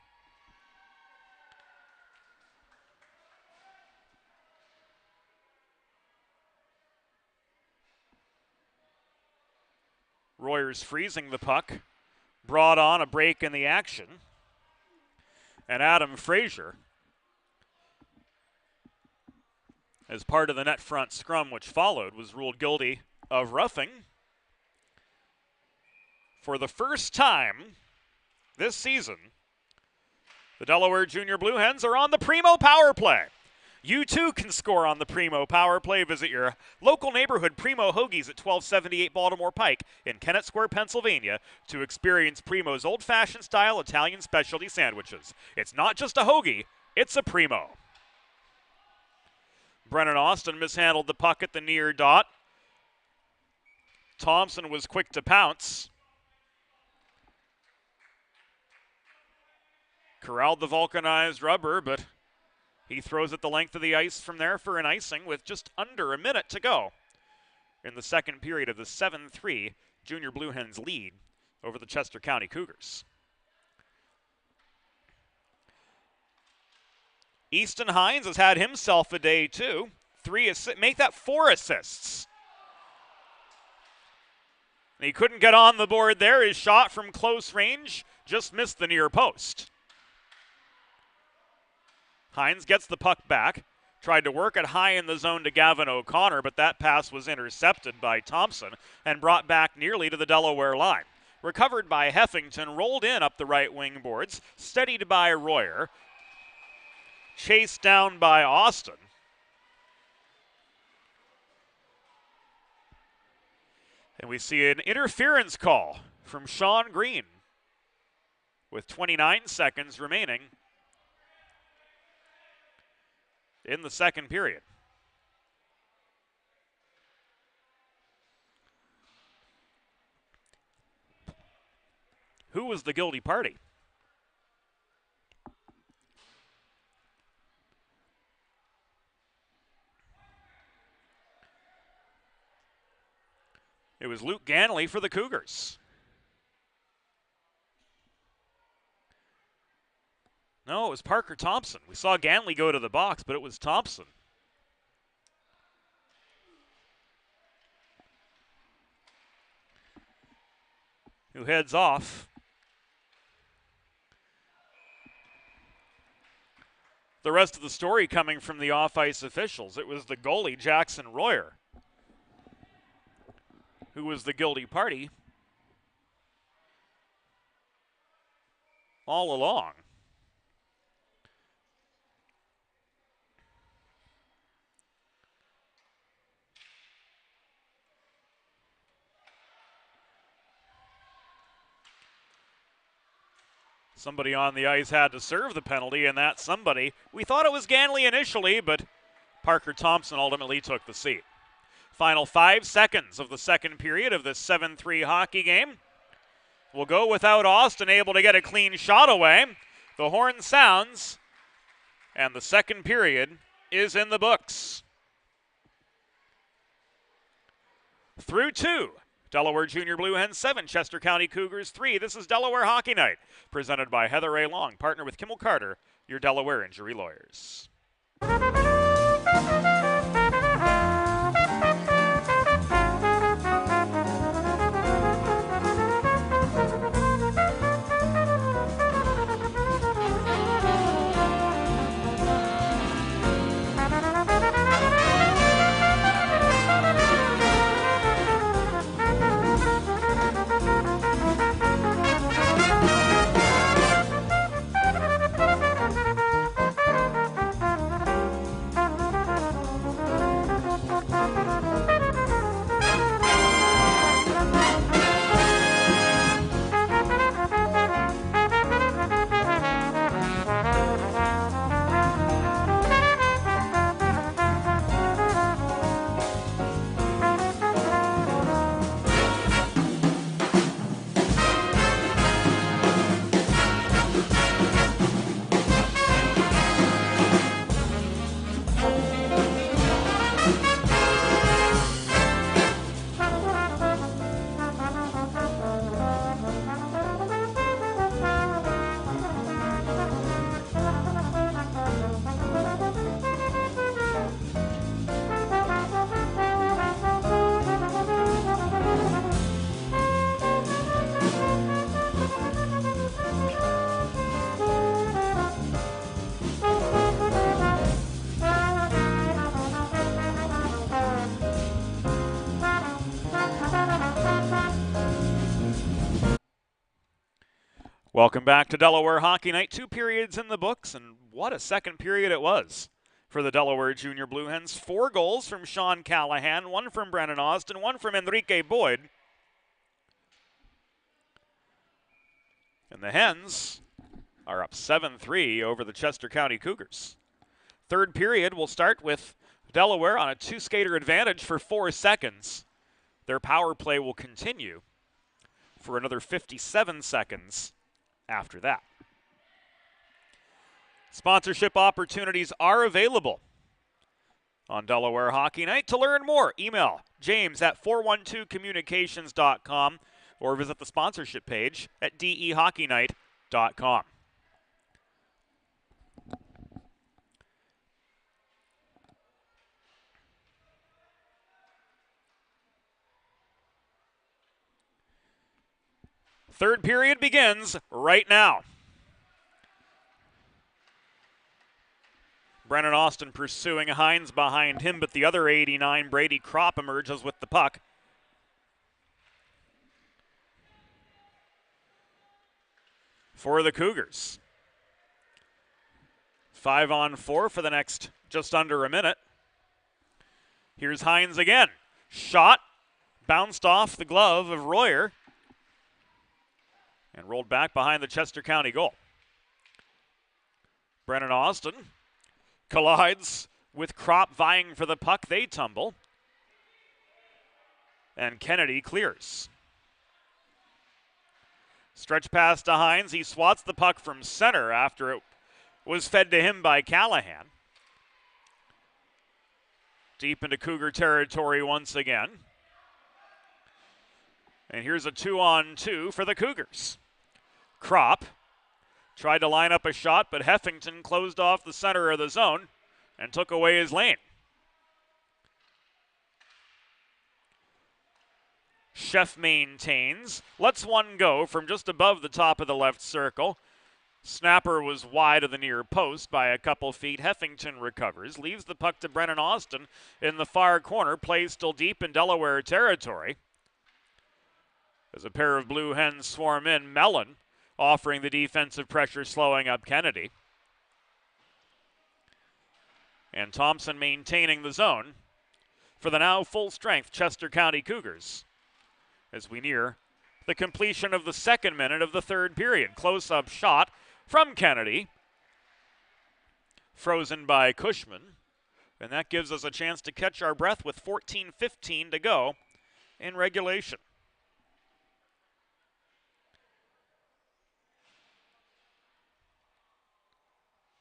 Royer's freezing the puck, brought on a break in the action. And Adam Frazier, as part of the net front scrum which followed, was ruled guilty of roughing. For the first time this season, the Delaware Junior Blue Hens are on the Primo Power Play. You too can score on the Primo Power Play. Visit your local neighborhood Primo Hoagies at 1278 Baltimore Pike in Kennett Square, Pennsylvania to experience Primo's old-fashioned style Italian specialty sandwiches. It's not just a hoagie, it's a Primo. Brennan Austin mishandled the puck at the near dot. Thompson was quick to pounce. Corralled the vulcanized rubber, but he throws it the length of the ice from there for an icing with just under a minute to go in the second period of the 7-3 Junior Blue Hens lead over the Chester County Cougars. Easton Hines has had himself a day too. 3 assists, make that 4 assists. And he couldn't get on the board there. His shot from close range just missed the near post. Hines gets the puck back, tried to work it high in the zone to Gavin O'Connor, but that pass was intercepted by Thompson and brought back nearly to the Delaware line. Recovered by Heffington, rolled in up the right wing boards, steadied by Royer, chased down by Austin. And we see an interference call from Sean Green with 29 seconds remaining in the second period. Who was the guilty party? It was Luke Ganley for the Cougars. No, it was Parker Thompson. We saw Ganley go to the box, but it was Thompson. Who heads off. The rest of the story coming from the off-ice officials. It was the goalie, Jackson Royer, who was the guilty party all along. Somebody on the ice had to serve the penalty, and that somebody, we thought it was Ganley initially, but Parker Thompson ultimately took the seat. Final 5 seconds of the second period of this 7-3 hockey game. We'll go without Austin able to get a clean shot away. The horn sounds, and the second period is in the books. Through 2. Delaware Junior Blue Hens 7, Chester County Cougars 3. This is Delaware Hockey Night, presented by Heather A. Long, partner with Kimmel Carter, your Delaware injury lawyers. Welcome back to Delaware Hockey Night. 2 periods in the books, and what a second period it was for the Delaware Junior Blue Hens. 4 goals from Sean Callahan, 1 from Brennan Austin, 1 from Enrique Boyd. And the Hens are up 7-3 over the Chester County Cougars. Third period will start with Delaware on a 2-skater advantage for 4 seconds. Their power play will continue for another 57 seconds after that. Sponsorship opportunities are available on Delaware Hockey Night. To learn more, email james@412communications.com or visit the sponsorship page at dehockeynight.com. Third period begins right now. Brennan Austin pursuing Hens behind him, but the other 89, Brady Kropp, emerges with the puck. For the Cougars. 5-on-4 for the next just under a minute. Here's Hens again. Shot, bounced off the glove of Royer, and rolled back behind the Chester County goal. Brennan Austin collides with Kropp vying for the puck. They tumble. And Kennedy clears. Stretch pass to Hens. He swats the puck from center after it was fed to him by Callahan. Deep into Cougar territory once again. And here's a 2-on-2 for the Cougars. Kropp tried to line up a shot, but Heffington closed off the center of the zone and took away his lane. Sheff maintains, lets one go from just above the top of the left circle. Snapper was wide of the near post by a couple feet. Heffington recovers, leaves the puck to Brennan Austin in the far corner. Play still deep in Delaware territory. As a pair of Blue Hens swarm in, Mellon offering the defensive pressure, slowing up Kennedy. And Thompson maintaining the zone for the now full-strength Chester County Cougars as we near the completion of the second minute of the third period. Close-up shot from Kennedy, frozen by Cushman, and that gives us a chance to catch our breath with 14:15 to go in regulation.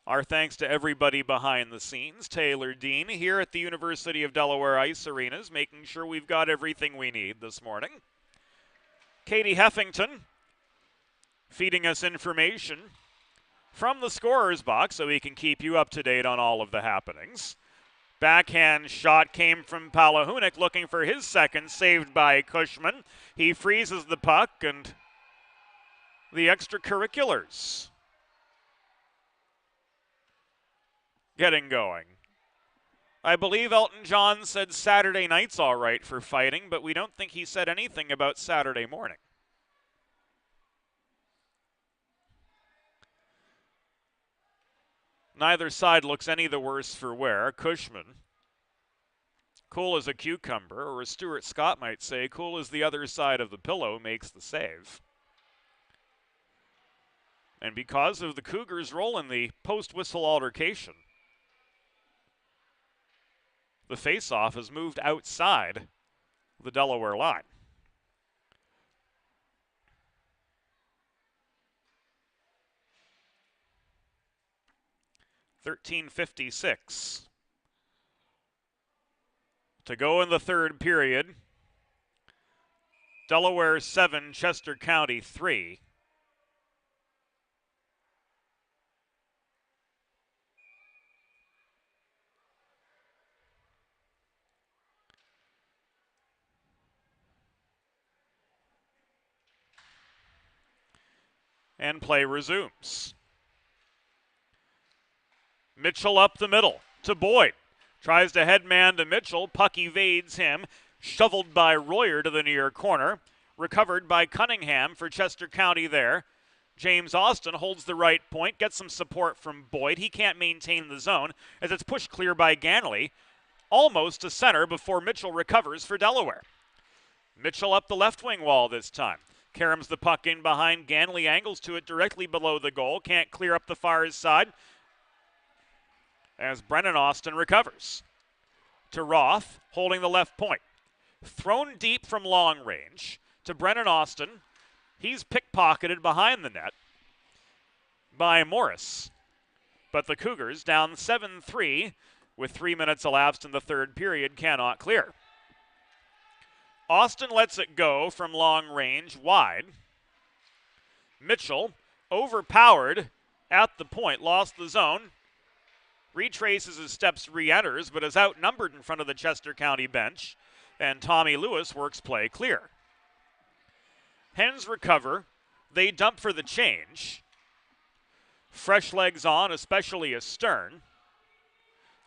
Our thanks to everybody behind the scenes. Taylor Dean here at the University of Delaware Ice Arenas, making sure we've got everything we need this morning. Katie Heffington feeding us information from the scorer's box so we can keep you up to date on all of the happenings. Backhand shot came from Palahunik, looking for his second, saved by Cushman. He freezes the puck, and the extracurriculars getting going. I believe Elton John said Saturday night's all right for fighting, but we don't think he said anything about Saturday morning. Neither side looks any the worse for wear. Cushman, cool as a cucumber, or as Stuart Scott might say, cool as the other side of the pillow, makes the save. And because of the Cougars' role in the post-whistle altercation, the face-off has moved outside the Delaware line. .13:56 to go in the third period. Delaware 7, Chester County 3. And play resumes. Mitchell up the middle to Boyd. Tries to headman to Mitchell. Puck evades him. Shoveled by Royer to the near corner. Recovered by Cunningham for Chester County there. James Austin holds the right point. Gets some support from Boyd. He can't maintain the zone as it's pushed clear by Ganley. Almost to center before Mitchell recovers for Delaware. Mitchell up the left wing wall this time. Caroms the puck in behind. Ganley angles to it directly below the goal. Can't clear up the far side as Brennan Austin recovers. To Roth, holding the left point. Thrown deep from long range to Brennan Austin. He's pickpocketed behind the net by Morris. But the Cougars, down 7-3 with 3 minutes elapsed in the third period, cannot clear. Austin lets it go from long range wide. Mitchell, overpowered at the point, lost the zone. Retraces his steps, re-enters, but is outnumbered in front of the Chester County bench, and Tommy Lewis works play clear. Hens recover. They dump for the change. Fresh legs on, especially a Stern.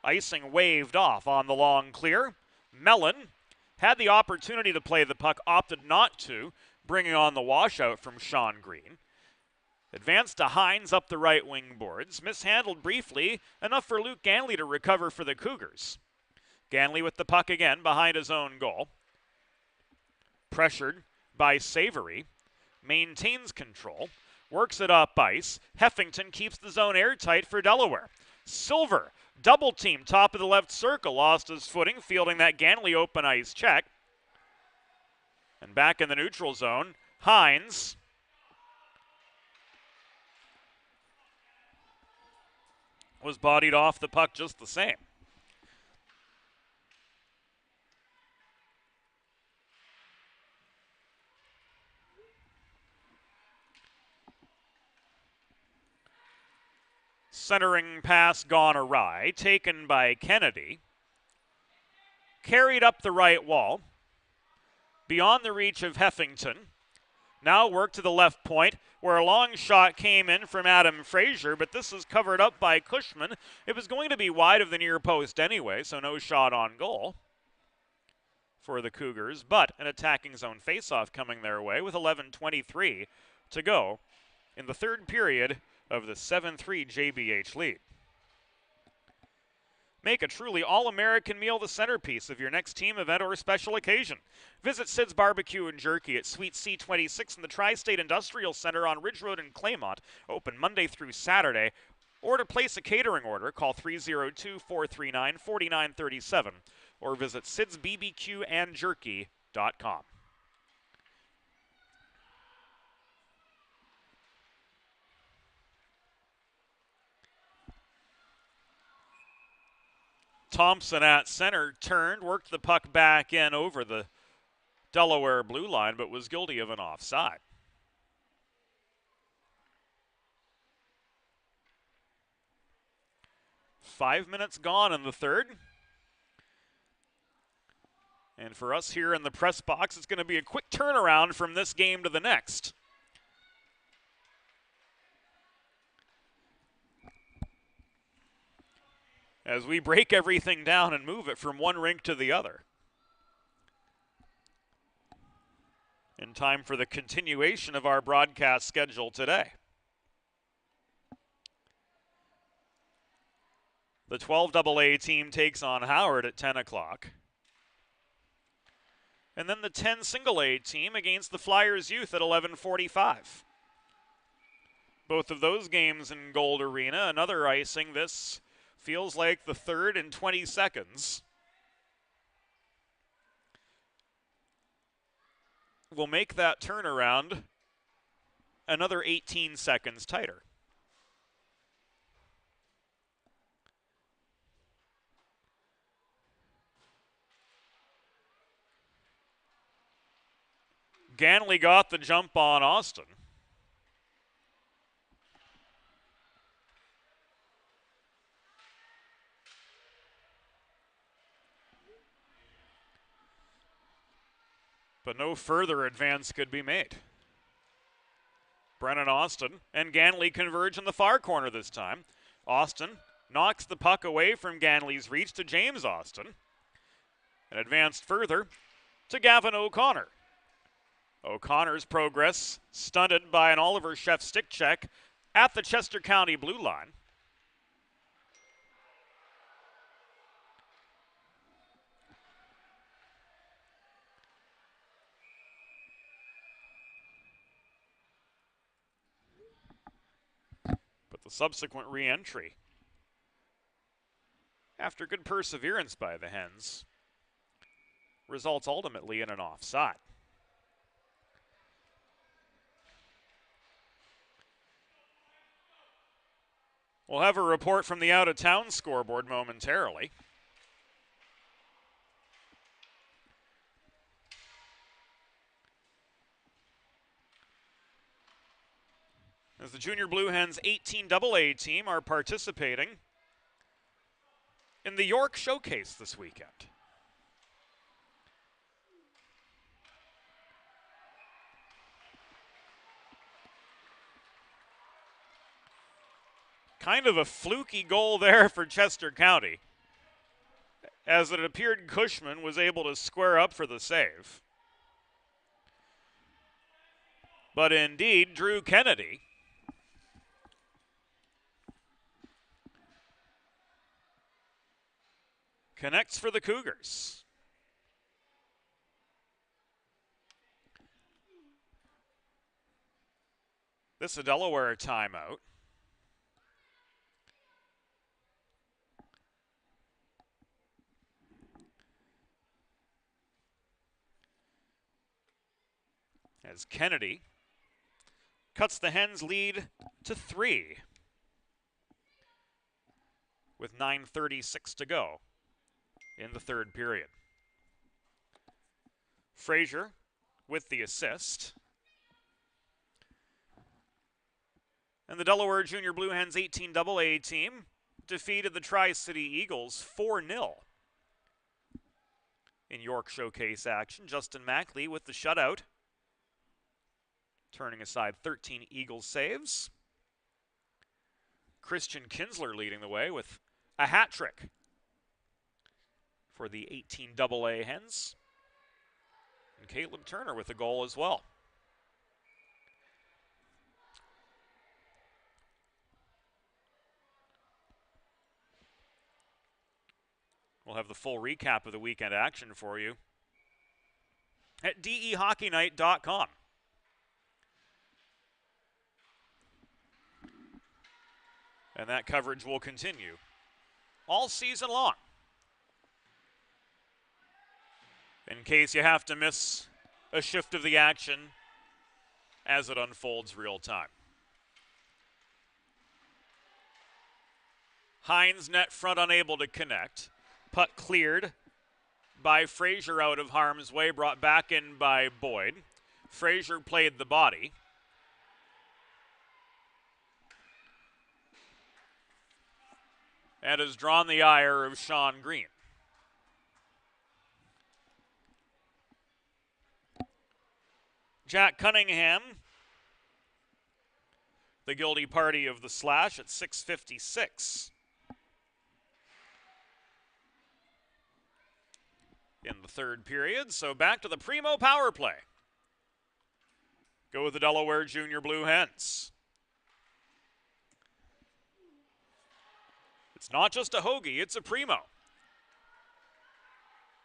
Icing waved off on the long clear. Mellon had the opportunity to play the puck, opted not to, bringing on the washout from Sean Green. Advanced to Hines up the right wing boards. Mishandled briefly, enough for Luke Ganley to recover for the Cougars. Ganley with the puck again behind his own goal. Pressured by Savory. Maintains control. Works it up ice. Heffington keeps the zone airtight for Delaware. Silver, double team, top of the left circle. Lost his footing, fielding that Ganley open ice check. And back in the neutral zone, Hines was bodied off the puck just the same. Centering pass gone awry, taken by Kennedy. Carried up the right wall, beyond the reach of Heffington. Now work to the left point, where a long shot came in from Adam Frazier, but this is covered up by Cushman. It was going to be wide of the near post anyway, so no shot on goal for the Cougars, but an attacking zone faceoff coming their way with 11:23 to go in the third period of the 7-3 JBH lead. Make a truly all-American meal the centerpiece of your next team event or special occasion. Visit Sid's Barbecue and Jerky at Suite C26 in the Tri-State Industrial Center on Ridge Road in Claymont, open Monday through Saturday. Or to place a catering order, call 302-439-4937 or visit sidsbbqandjerky.com. Thompson at center turned, worked the puck back in over the Delaware blue line, but was guilty of an offside. Five minutes gone in the third. And for us here in the press box, it's going to be a quick turnaround from this game to the next. As we break everything down and move it from one rink to the other. In time for the continuation of our broadcast schedule today. The 12AA team takes on Howard at 10 o'clock. And then the 10 single A team against the Flyers Youth at 11:45. Both of those games in Gold Arena. Another icing. This feels like the third in 20 seconds. Will make that turnaround another 18 seconds tighter. Ganley got the jump on Austin. But no further advance could be made. Brennan Austin and Ganley converge in the far corner this time. Austin knocks the puck away from Ganley's reach to James Austin and advanced further to Gavin O'Connor. O'Connor's progress stunted by an Oliver Sheff stick check at the Chester County blue line. But the subsequent re-entry, after good perseverance by the Hens, results ultimately in an offside. We'll have a report from the out-of-town scoreboard momentarily. As the Junior Blue Hens 18AA team are participating in the York Showcase this weekend. Kind of a fluky goal there for Chester County, as it appeared Cushman was able to square up for the save. But indeed, Drew Kennedy connects for the Cougars. This is a Delaware timeout. As Kennedy cuts the Hens' lead to 3 with 9:36 to go in the third period. Frazier with the assist. And the Delaware Junior Blue Hens 18AA team defeated the Tri-City Eagles 4-0 in York Showcase action. Justin Mackley with the shutout, turning aside 13 Eagles saves. Christian Kinsler leading the way with a hat trick for the 18AA Hens. And Caleb Turner with a goal as well. We'll have the full recap of the weekend action for you at dehockeynight.com. And that coverage will continue all season long, in case you have to miss a shift of the action as it unfolds real time. Hens net front unable to connect. Puck cleared by Frazier out of harm's way, brought back in by Boyd. Frazier played the body. And has drawn the ire of Sean Green. Jack Cunningham, the guilty party of the slash at 6:56. In the third period, so back to the primo power play. Go with the Delaware Junior Blue Hens. It's not just a hoagie, it's a primo.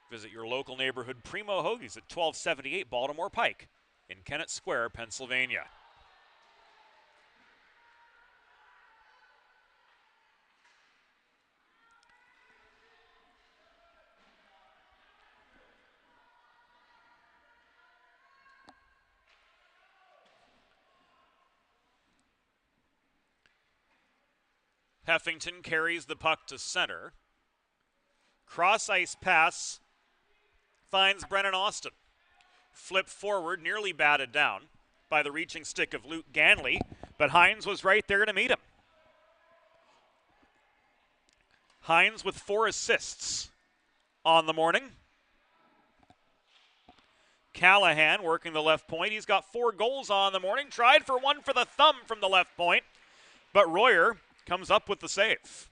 Visit your local neighborhood Primo Hoagies at 1278 Baltimore Pike in Kennett Square, Pennsylvania. Heffington carries the puck to center. Cross-ice pass finds Brennan Austin. Flip forward, nearly batted down by the reaching stick of Luke Ganley, but Hens was right there to meet him. Hens with 4 assists on the morning. Callahan working the left point. He's got 4 goals on the morning. Tried for one for the thumb from the left point, but Royer comes up with the save.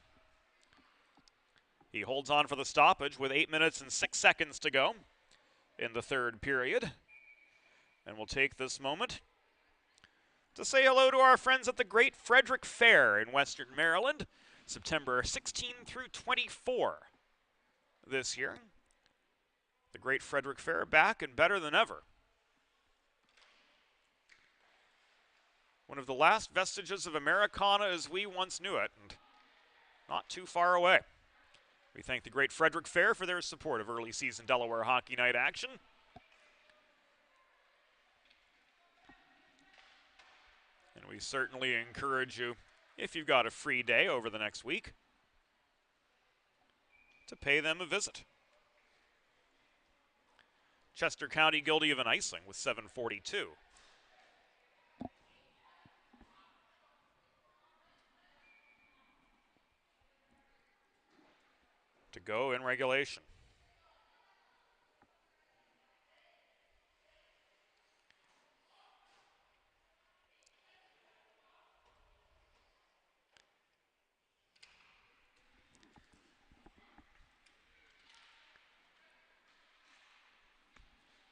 He holds on for the stoppage with 8 minutes and 6 seconds to go in the third period. And we'll take this moment to say hello to our friends at the Great Frederick Fair in Western Maryland, September 16 through 24 this year. The Great Frederick Fair back and better than ever. One of the last vestiges of Americana as we once knew it, and not too far away. We thank the Great Frederick Fair for their support of early season Delaware Hockey Night action. And we certainly encourage you, if you've got a free day over the next week, to pay them a visit. Chester County guilty of an icing with 7:42. To go in regulation.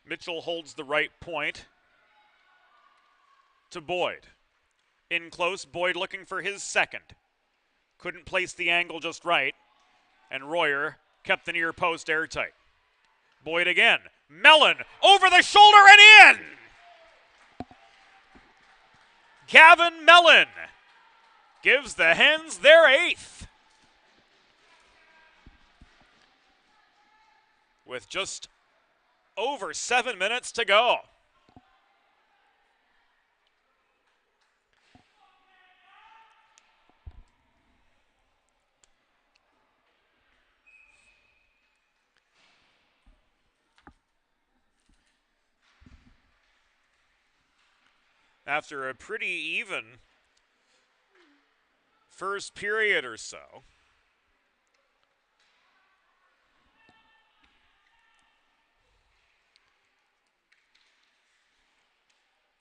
Mitchell holds the right point to Boyd. In close, Boyd looking for his second. Couldn't place the angle just right. And Royer kept the near post airtight. Boyd again. Mellon over the shoulder and in! Gavin Mellon gives the Hens their 8th. With just over 7 minutes to go. After a pretty even first period or so,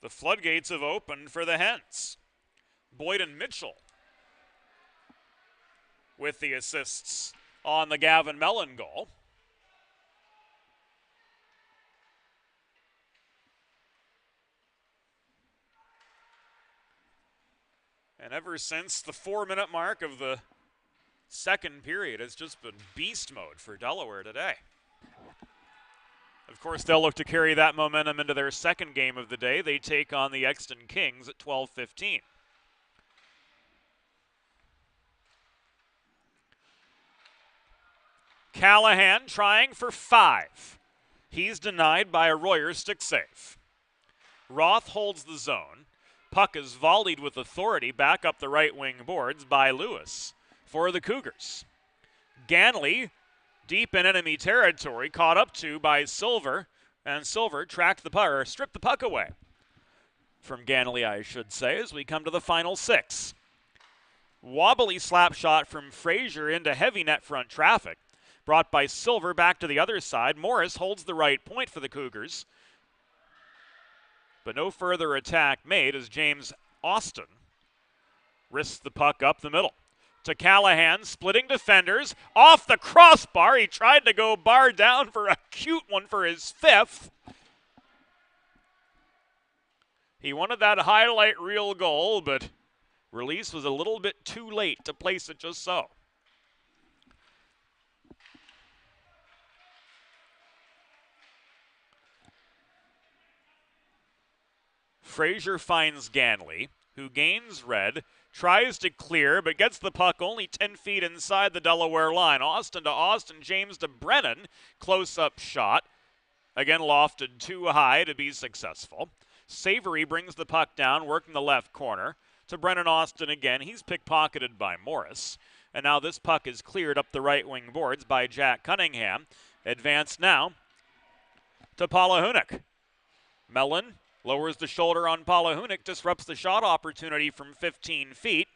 the floodgates have opened for the Hens. Boyd and Mitchell with the assists on the Gavin Mellon goal. And ever since the 4-minute mark of the second period has just been beast mode for Delaware today. Of course, they'll look to carry that momentum into their second game of the day. They take on the Exton Kings at 12:15. Callahan trying for 5. He's denied by a Royer stick save. Roth holds the zone. Puck is volleyed with authority back up the right wing boards by Lewis for the Cougars. Ganley, deep in enemy territory, caught up to by Silver, and Silver tracked the puck, or stripped the puck away from Ganley, I should say, as we come to the final 6. Wobbly slap shot from Frazier into heavy net front traffic. Brought by Silver back to the other side. Morris holds the right point for the Cougars. But no further attack made as James Austin risks the puck up the middle. To Callahan, splitting defenders. Off the crossbar. He tried to go bar down for a cute one for his 5th. He wanted that highlight reel goal, but release was a little bit too late to place it just so. Frazier finds Ganley, who gains red, tries to clear, but gets the puck only 10 feet inside the Delaware line. Austin to Austin, James to Brennan. Close-up shot. Again, lofted too high to be successful. Savory brings the puck down, working the left corner. To Brennan Austin again. He's pickpocketed by Morris. And now this puck is cleared up the right wing boards by Jack Cunningham. Advanced now to Palahunic. Mellon lowers the shoulder on Palahunic, disrupts the shot opportunity from 15 feet.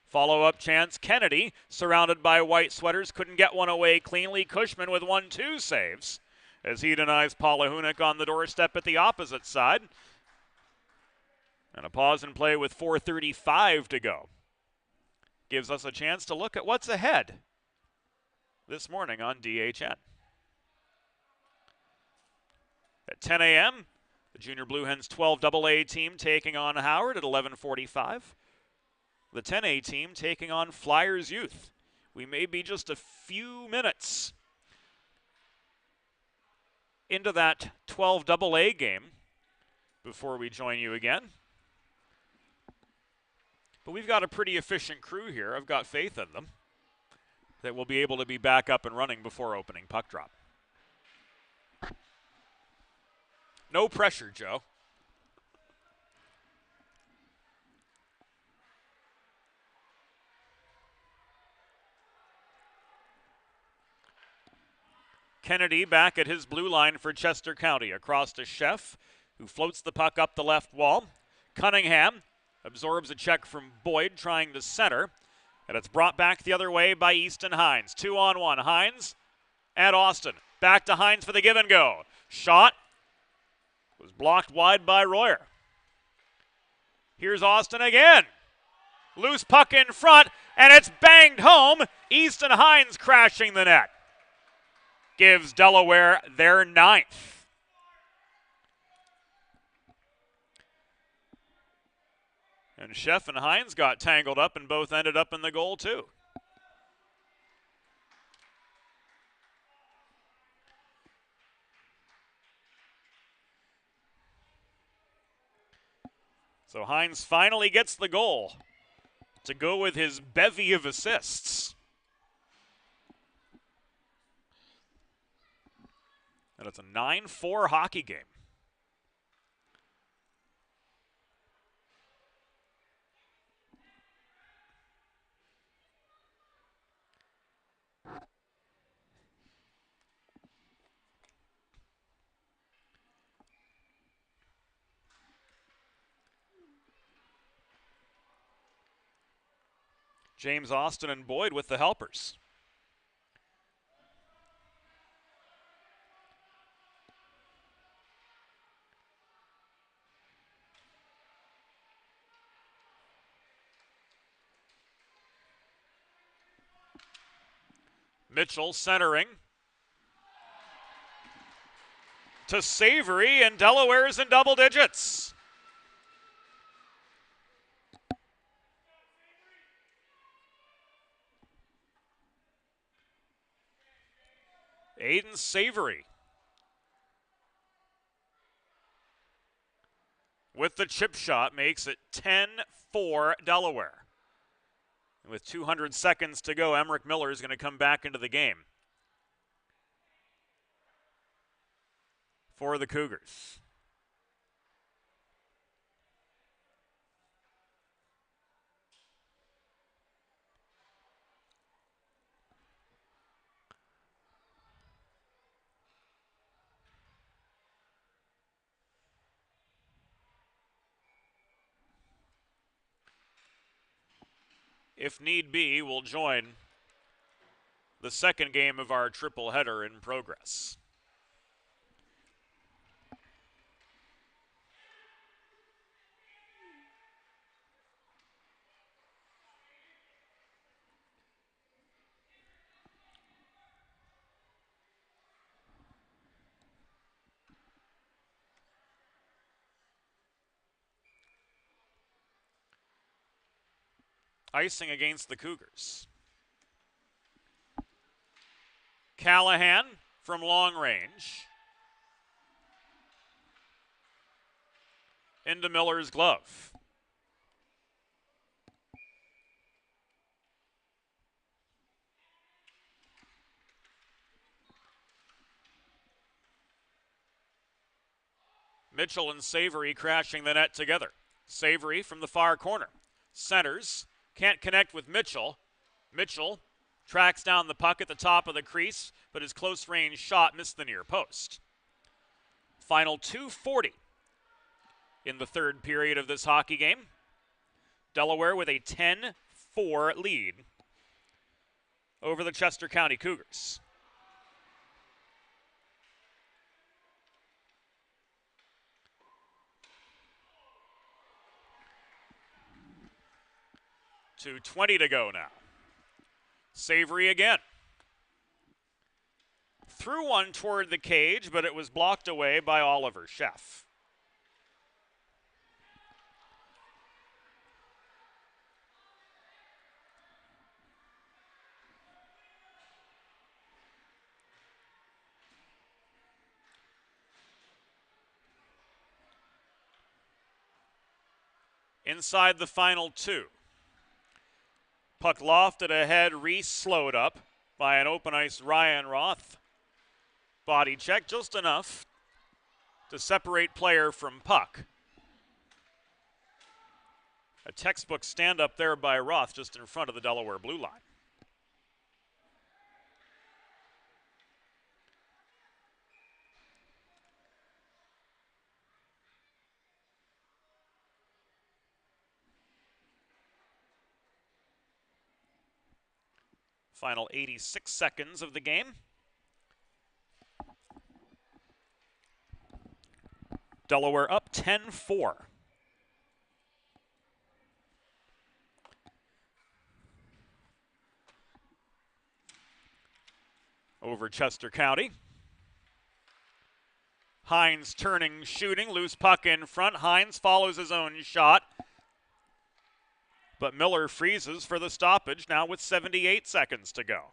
Follow-up chance, Kennedy, surrounded by white sweaters, couldn't get one away cleanly. Cushman with 1-2 saves as he denies Palahunic on the doorstep at the opposite side. And a pause and play with 4:35 to go gives us a chance to look at what's ahead this morning on DHN. At 10 a.m., the Junior Blue Hens 12 AA team taking on Howard at 11:45. The 10A team taking on Flyers Youth. We may be just a few minutes into that 12 AA game before we join you again. But we've got a pretty efficient crew here. I've got faith in them that we'll be able to be back up and running before opening puck drop. No pressure, Joe. Kennedy back at his blue line for Chester County. Across to Sheff, who floats the puck up the left wall. Cunningham absorbs a check from Boyd, trying to center. And it's brought back the other way by Easton Hines. 2-on-1. Hines and Austin. Back to Hines for the give and go. Shot was blocked wide by Royer. Here's Austin again. Loose puck in front, and it's banged home. Easton Hines crashing the net. Gives Delaware their 9th. And Sheff and Hines got tangled up and both ended up in the goal too. So Hines finally gets the goal to go with his bevy of assists. And it's a 9-4 hockey game. James Austin and Boyd with the helpers. Mitchell centering to Savory, and Delaware's in double digits. Aiden Savory with the chip shot makes it 10-4 Delaware. And with 200 seconds to go, Emmerich Miller is going to come back into the game for the Cougars. If need be, we'll join the second game of our triple header in progress. Icing against the Cougars. Callahan from long range. Into Miller's glove. Mitchell and Savory crashing the net together. Savory from the far corner. Centers. Can't connect with Mitchell. Mitchell tracks down the puck at the top of the crease, but his close range shot missed the near post. Final 2:40 in the third period of this hockey game. Delaware with a 10-4 lead over the Chester County Cougars. .220 to go now. Savory again. Threw one toward the cage, but it was blocked away by Oliver Sheff. Inside the final two. Puck lofted ahead, Reese slowed up by an open ice Ryan Roth. Body check just enough to separate player from puck. A textbook stand up there by Roth just in front of the Delaware blue line. Final 86 seconds of the game. Delaware up 10-4. Over Chester County. Hens turning, shooting, loose puck in front. Hens follows his own shot. But Miller freezes for the stoppage now with 78 seconds to go.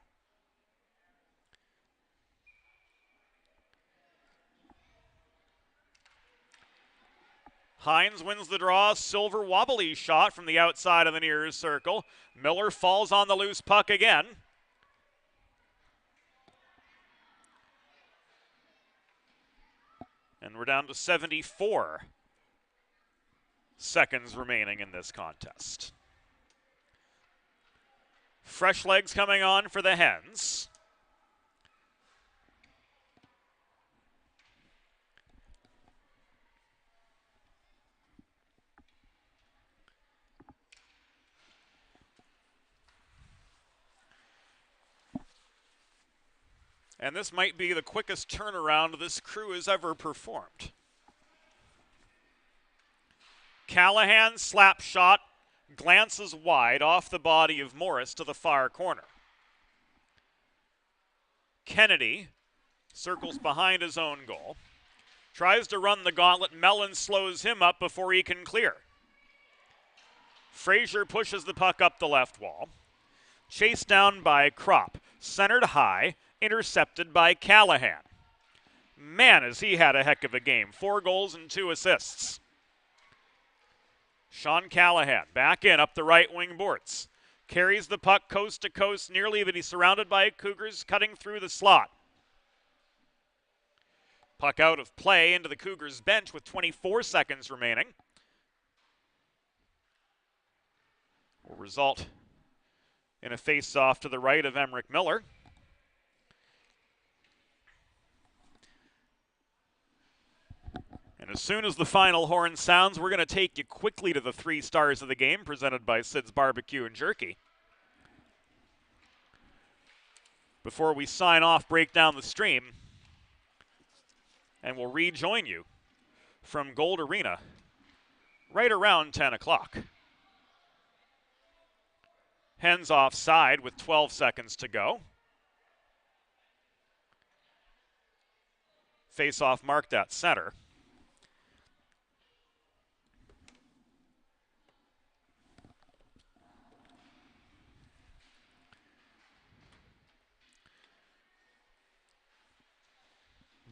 Hens wins the draw. Silver wobbly shot from the outside of the near circle. Miller falls on the loose puck again. And we're down to 74 seconds remaining in this contest. Fresh legs coming on for the Hens. And this might be the quickest turnaround this crew has ever performed. Callahan slap shot, glances wide off the body of Morris to the far corner. Kennedy circles behind his own goal. Tries to run the gauntlet. Mellon slows him up before he can clear. Frazier pushes the puck up the left wall. Chased down by Kropp. Centered high. intercepted by Callahan. Man, has he had a heck of a game. 4 goals and 2 assists. Sean Callahan back in up the right wing boards. Carries the puck coast to coast nearly, but he's surrounded by Cougars cutting through the slot. Puck out of play into the Cougars bench with 24 seconds remaining. Will result in a face-off to the right of Emmerich Miller. And as soon as the final horn sounds, we're going to take you quickly to the 3 stars of the game presented by Sid's Barbecue and Jerky. Before we sign off, break down the stream, and we'll rejoin you from Gold Arena right around 10 o'clock. Hens offside with 12 seconds to go. Face-off marked at center.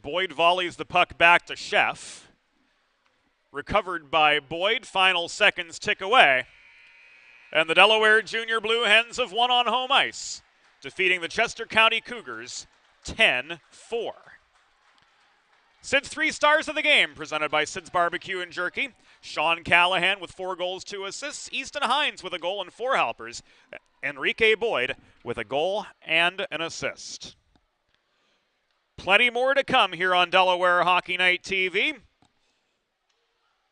Boyd volleys the puck back to Chef. Recovered by Boyd. Final seconds tick away. And the Delaware Junior Blue Hens have won on home ice, defeating the Chester County Cougars 10-4. Sid's 3 stars of the game, presented by Sid's Barbecue and Jerky. Sean Callahan with 4 goals, 2 assists. Easton Hines with a goal and 4 helpers. Enrique Boyd with a goal and an assist. Plenty more to come here on Delaware Hockey Night TV.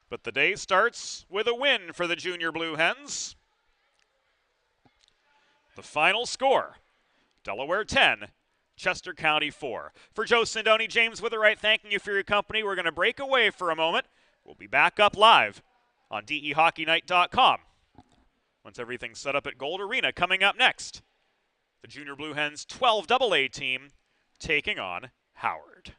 But the day starts with a win for the Junior Blue Hens. The final score, Delaware 10, Chester County 4. For Joe Sindoni, James Witherite, thanking you for your company. We're going to break away for a moment. We'll be back up live on DEHockeyNight.com once everything's set up at Gold Arena. Coming up next, the Junior Blue Hens 12 AA team taking on Howard.